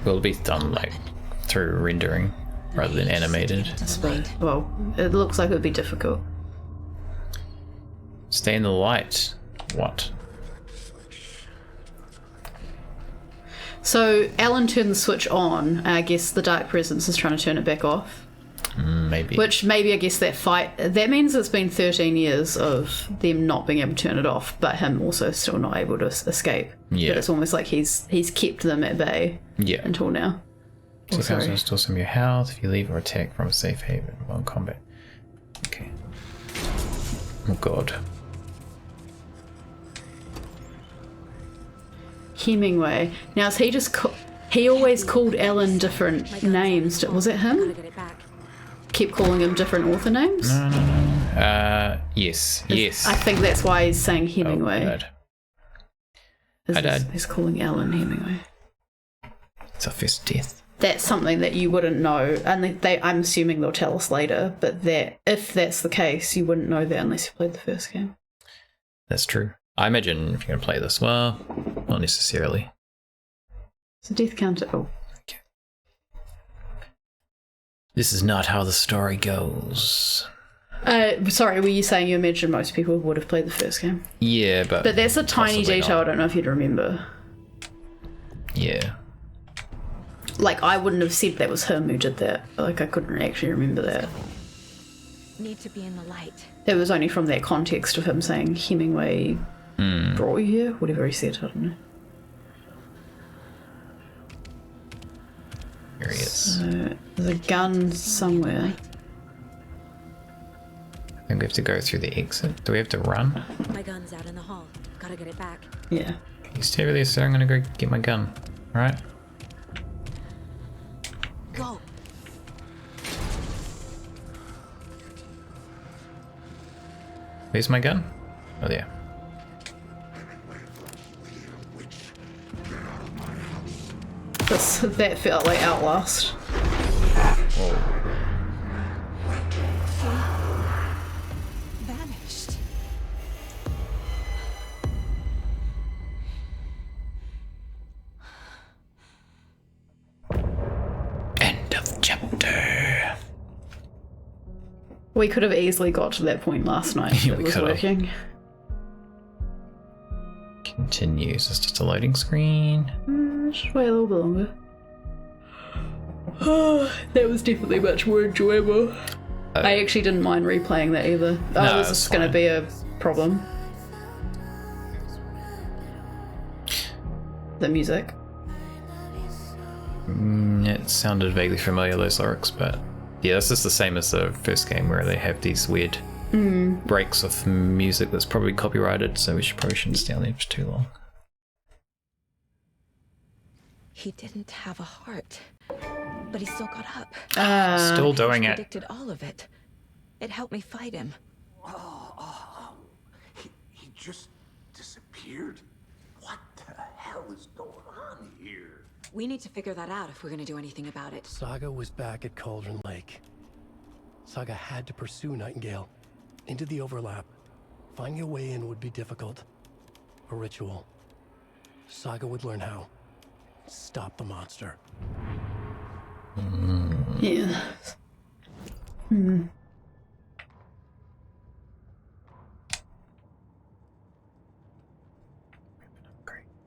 Well, it'll be done like through rendering rather than animated. Well, it looks like it would be difficult. Stay in the light. What? So Alan turned the switch on, and I guess the Dark Presence is trying to turn it back off. Maybe. Which maybe, I guess, that means it's been 13 years of them not being able to turn it off, but him also still not able to escape. Yeah. But it's almost like he's kept them at bay until now. So you can restore some of your health if you leave or attack from a safe haven while in combat. Okay. Oh god. Hemingway. Now, is he just... he always called Alan different names. Was it him? Keep calling him different author names? No. Yes. Yes. I think that's why he's saying Hemingway. Oh, Hi, Dad. He's calling Alan Hemingway. It's our first death. That's something that you wouldn't know, and I'm assuming they'll tell us later, but that if that's the case, you wouldn't know that unless you played the first game. That's true. I imagine if you're going to play this, well, not necessarily. So death counter... Oh. Okay. This is not how the story goes. Sorry, were you saying you imagine most people would have played the first game? Yeah, but that's a tiny possibly detail, not. I don't know if you'd remember. Yeah. Like, I wouldn't have said that was him who did that. Like, I couldn't actually remember that. Need to be in the light. That was only from that context of him saying Hemingway brought you here, whatever he said, I don't know. Here he is. So, there's a gun somewhere. I think we have to go through the exit. Do we have to run? My gun's out in the hall. Gotta get it back. Yeah. Can you stay over there, so I'm gonna go get my gun. Alright? Go. Where's my gun? Oh, there. That felt like Outlast. Whoa. Vanished. End of chapter. We could have easily got to that point last night if Yeah, it we was could've. working. Continues. It's just a loading screen. Just wait a little bit longer. That was definitely much more enjoyable. I actually didn't mind replaying that either. No, Was it's this going to fine. be a problem? The music. It sounded vaguely familiar, those lyrics, but yeah, this is the same as the first game where they have these weird breaks of music that's probably copyrighted, so we probably shouldn't stay on there for too long. He didn't have a heart, but he still got up. Still doing it. Predicted all of it. It helped me fight him. He just disappeared? What the hell is going on here? We need to figure that out if we're gonna do anything about it. Saga was back at Cauldron Lake. Saga had to pursue Nightingale into the overlap. Finding a way in would be difficult. A ritual. Saga would learn how. Stop the monster. Yeah.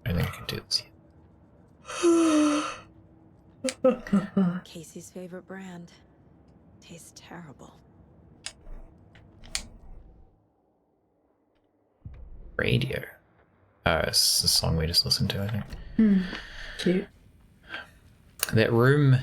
I think I can do this. Casey's favorite brand. Tastes terrible. Radio. Oh, it's the song we just listened to, I think. Cute. That room,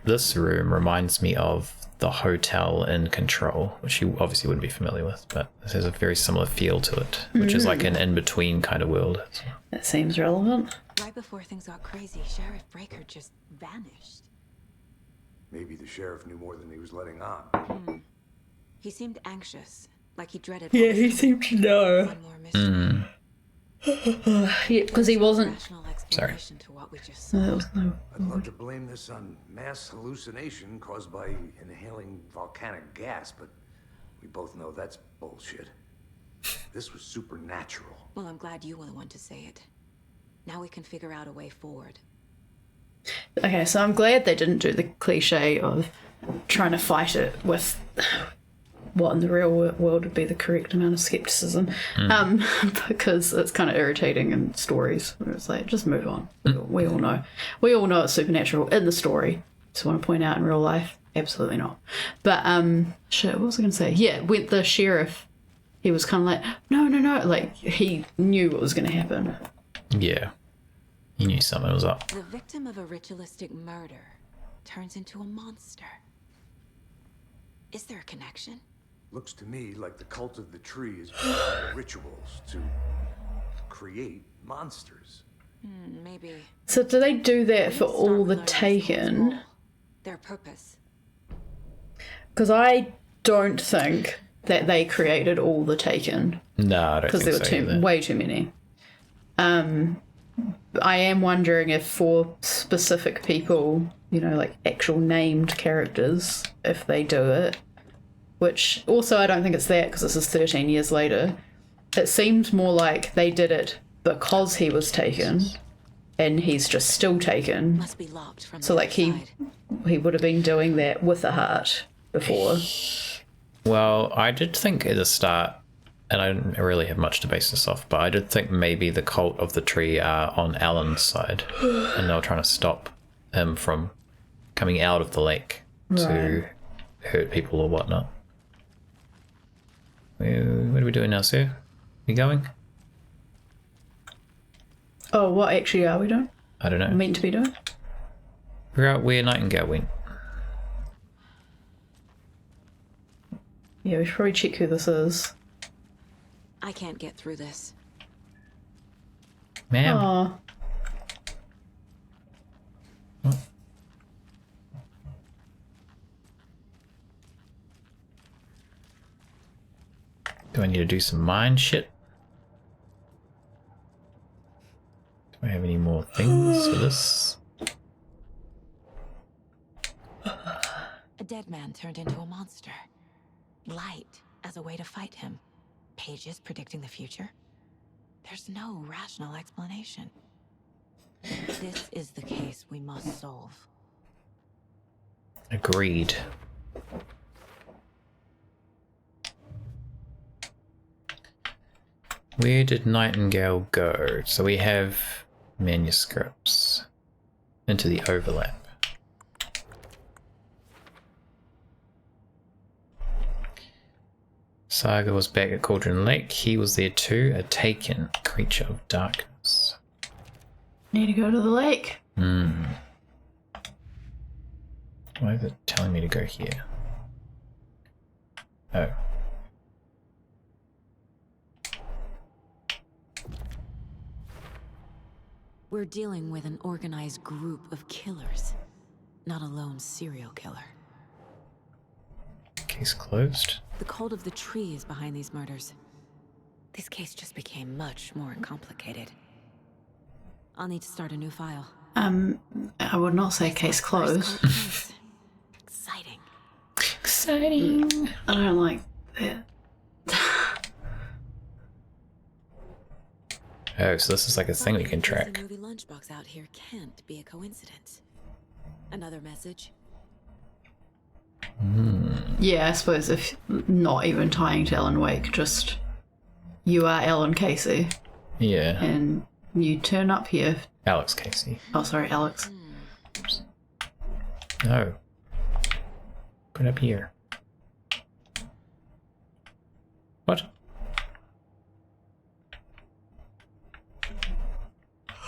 this room reminds me of the hotel in Control, which you obviously wouldn't be familiar with, but this has a very similar feel to it, which is like an in-between kind of world. That seems relevant. Right before things got crazy, Sheriff Breaker just vanished. Maybe the sheriff knew more than he was letting on. He seemed anxious, like he dreaded. Yeah, he seemed to know. One more mystery. Yeah, because he wasn't. Rational Sorry. explanation to what we just saw. I'd love to blame this on mass hallucination caused by inhaling volcanic gas, but we both know that's bullshit. This was supernatural. Well, I'm glad you were the one to say it. Now we can figure out a way forward. Okay, so I'm glad they didn't do the cliche of trying to fight it with what in the real world would be the correct amount of skepticism, because it's kind of irritating in stories where it's like, just move on. We all know it's supernatural in the story. Just want to point out in real life, absolutely not. But shit, what was I going to say? Yeah, with the sheriff, he was kind of like, no, like he knew what was going to happen. Yeah. He knew something was up. The victim of a ritualistic murder turns into a monster. Is there a connection? Looks to me like the cult of the tree is rituals to create monsters. Maybe. So do they do that for Start all the learning Taken? goal, their purpose. Because I don't think that they created all the Taken. No, I don't Because think there were so either. way too many. I am wondering if for specific people, like actual named characters, if they do it. Which also I don't think it's that because this is 13 years later. It seems more like they did it because he was taken, and he's just still taken. Must be locked from So the like he would have been doing that with a heart before. Well, I did think at the start, and I didn't really have much to base this off, but I did think maybe the cult of the tree are on Alan's side, and they were trying to stop him from coming out of the lake to hurt people or whatnot. What are we doing now, sir? You going? Oh, what actually are we doing? I don't know. Meant to be doing? Figure out where Nightingale went. Yeah, we should probably check who this is. I can't get through this. Ma'am. Aw. Do I need to do some mine shit? Do I have any more things for this? A dead man turned into a monster. Light as a way to fight him. Pages predicting the future. There's no rational explanation. This is the case we must solve. Agreed. Where did Nightingale go? So we have manuscripts. Into the overlap. Saga was back at Cauldron Lake. He was there too. A taken creature of darkness. Need to go to the lake. Why is it telling me to go here? Oh. We're dealing with an organized group of killers, not a lone serial killer. Case closed. The cult of the tree is behind these murders. This case just became much more complicated. I'll need to start a new file. I would not say case closed. Exciting. Exciting. I don't like that. Oh, so this is like a thing we can track. The movie lunchbox out here can't be a coincidence. Another message? Yeah, I suppose if not even tying to Alan Wake, just you are Alan Casey. Yeah. And you turn up here. Alex Casey. Oh, sorry, Alex. Oops. No. Put it up here. What?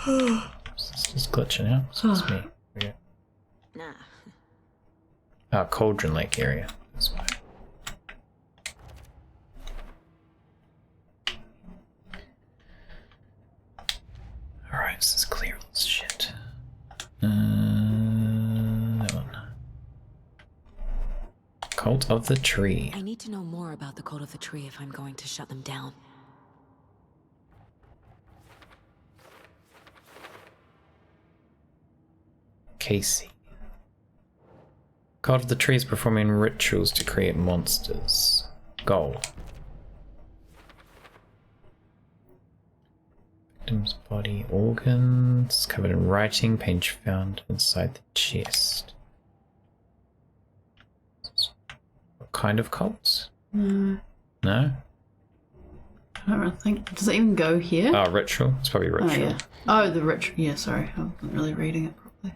It's just glitching out. So it's me. Okay. Nah. Oh, Cauldron Lake area. That's why. Alright, this is clear all this shit. That one. Cult of the Tree. I need to know more about the Cult of the Tree if I'm going to shut them down. Casey. Cult of the Tree is performing rituals to create monsters. Goal. Victim's body organs covered in writing, page found inside the chest. What kind of cults? No. No? I don't really think. Does it even go here? Oh, ritual? It's probably ritual. Oh, yeah. Oh, the ritual. Yeah, sorry. I wasn't really reading it properly.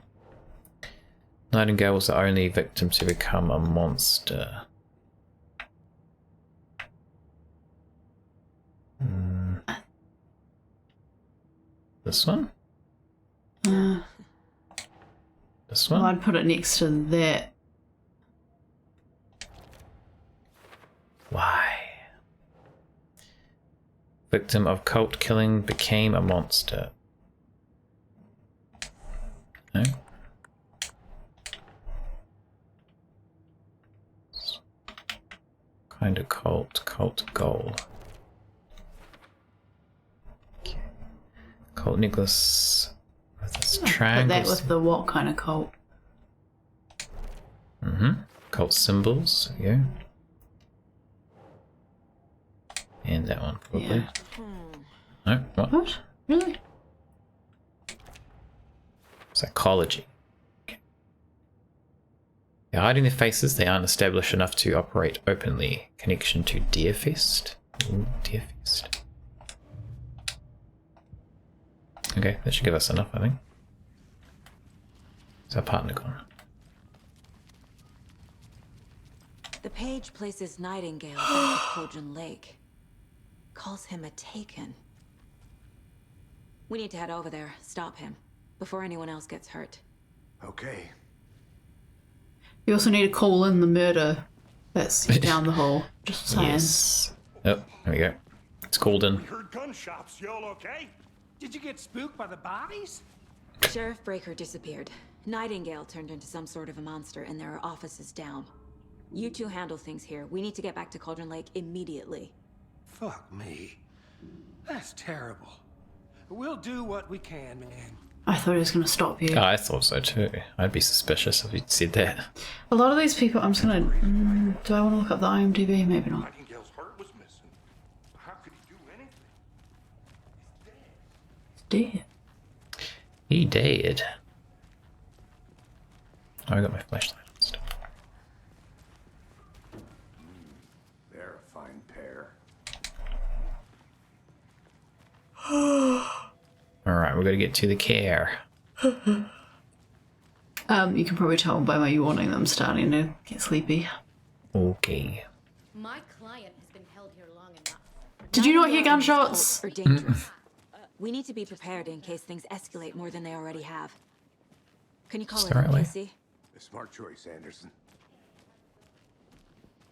Nightingale was the only victim to become a monster. This one? This one? Well, I'd put it next to that. Why? Victim of cult killing became a monster. No? Kind of cult goal. Okay. Cult Nicholas with this triangle. Put that with the what kind of cult? Cult symbols. There you go. And that one probably. Yeah. No, what? What? Really? Psychology. Okay. They're hiding their faces. They aren't established enough to operate openly. Connection to Deerfest. Ooh, Deerfest. Okay, that should give us enough, I think. Is our partner gone? The page places Nightingale back at Cauldron Lake. Calls him a Taken. We need to head over there, stop him, before anyone else gets hurt. Okay. You also need to call in the murder that's down the hall. Just saying. Yes. Oh, there we go. It's called in. We heard gunshots. Y'all okay? Did you get spooked by the bodies? Sheriff Breaker disappeared. Nightingale turned into some sort of a monster, and there are offices down. You two handle things here. We need to get back to Cauldron Lake immediately. Fuck me. That's terrible. We'll do what we can, man. I thought he was going to stop you. Oh, I thought so too. I'd be suspicious if he'd said that. A lot of these people, I'm just going to... do I want to look up the IMDb? Maybe not. Nightingale's heart was missing. How could he do anything? Dead. He did. Oh, I got my flashlight on still. They're a fine pair. Alright, we're gonna get to the care. You can probably tell by my yawning that I'm starting to get sleepy. Okay. My client has been held here long enough. Did you not hear gunshots? Are dangerous. We need to be prepared in case things escalate more than they already have. Can you call it, Sorry. Casey? A smart choice, Anderson.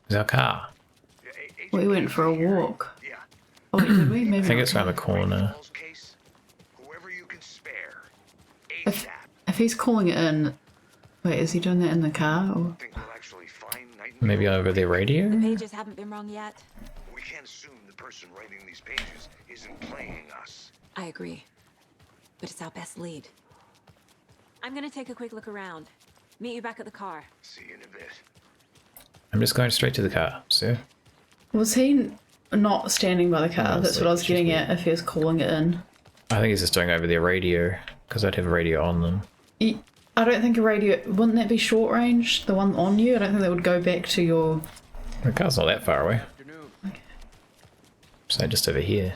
There's our car. We went for a walk. Oh, wait, did we? Maybe I think not. it's around the corner. If he's calling it in... Wait, is he doing that in the car? Or... Maybe over their radio? The pages haven't been wrong yet. We can't assume the person writing these pages isn't playing us. I agree. But it's our best lead. I'm gonna take a quick look around. Meet you back at the car. See you in a bit. I'm just going straight to the car, sir. Was he not standing by the car? No, That's what I was getting at, if he was calling it in. I think he's just doing over their radio, because I'd have a radio on them. I don't think a radio... Wouldn't that be short range? The one on you? I don't think that would go back to your... The car's not that far away. Okay. So just over here.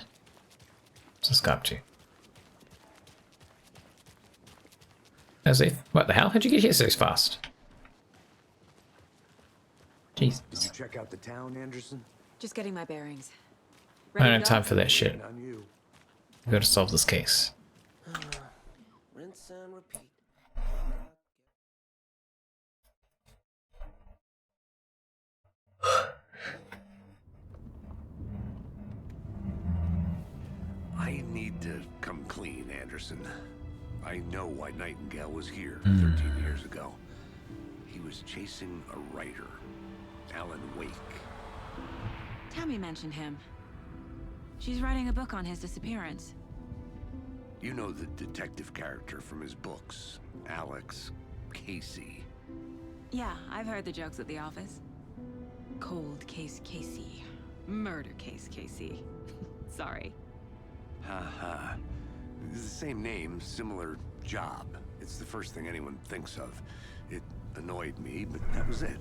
What's this guy up to? As if... What the hell? How'd you get here so fast? Jesus. Did you check out the town, Anderson? Just getting my bearings. I don't have time for that shit. On you. We've got to solve this case. Rinse and repeat. I need to come clean, Anderson. I know why Nightingale was here 13 years ago. He was chasing a writer, Alan Wake. Tammy mentioned him. She's writing a book on his disappearance. You know the detective character from his books, Alex Casey. Yeah, I've heard the jokes at the office. Cold case Casey. Murder case Casey. Sorry. Haha. It's the same name, similar job. It's the first thing anyone thinks of. It annoyed me, but that was it.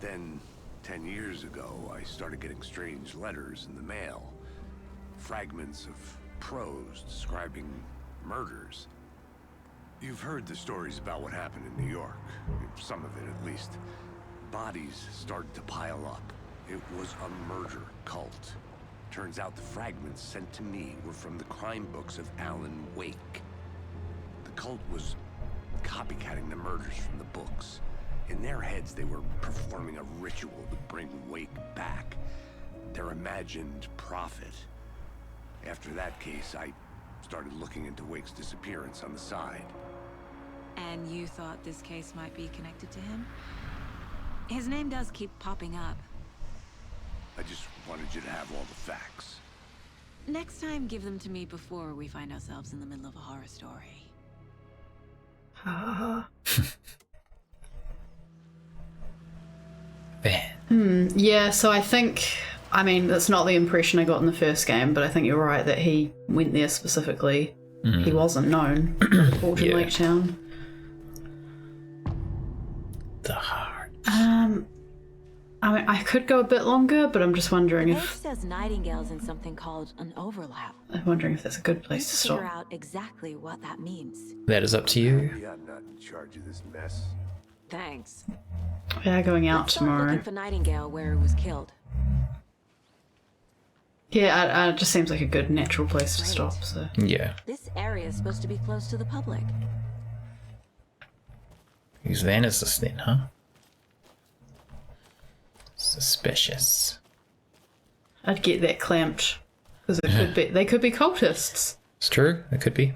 Then, 10 years ago, I started getting strange letters in the mail. Fragments of prose describing murders. You've heard the stories about what happened in New York. Some of it, at least. Bodies started to pile up. It was a murder cult. Turns out the fragments sent to me were from the crime books of Alan Wake. The cult was copycatting the murders from the books. In their heads, they were performing a ritual to bring Wake back. Their imagined prophet. After that case, I started looking into Wake's disappearance on the side. And you thought this case might be connected to him? His name does keep popping up. I just wanted you to have all the facts. Next time, give them to me before we find ourselves in the middle of a horror story. Yeah, so I think... I mean, that's not the impression I got in the first game, but I think you're right that he went there specifically. He wasn't known for Fortune Lake Town. The heart. I mean, I could go a bit longer, but I'm just wondering It if... says Nightingale's in something called an overlap. I'm wondering if that's a good place to stop. Figure out exactly what that means. That is up to you. Yeah, I'm not in charge of this mess. Thanks. We are going out Let's start tomorrow. looking for Nightingale where he was killed. Yeah, it just seems like a good natural place to stop, so... Yeah. This area is supposed to be close to the public. Whose van is this then, huh? Suspicious. I'd get that clamped. Because they could be cultists. It's true, it could be.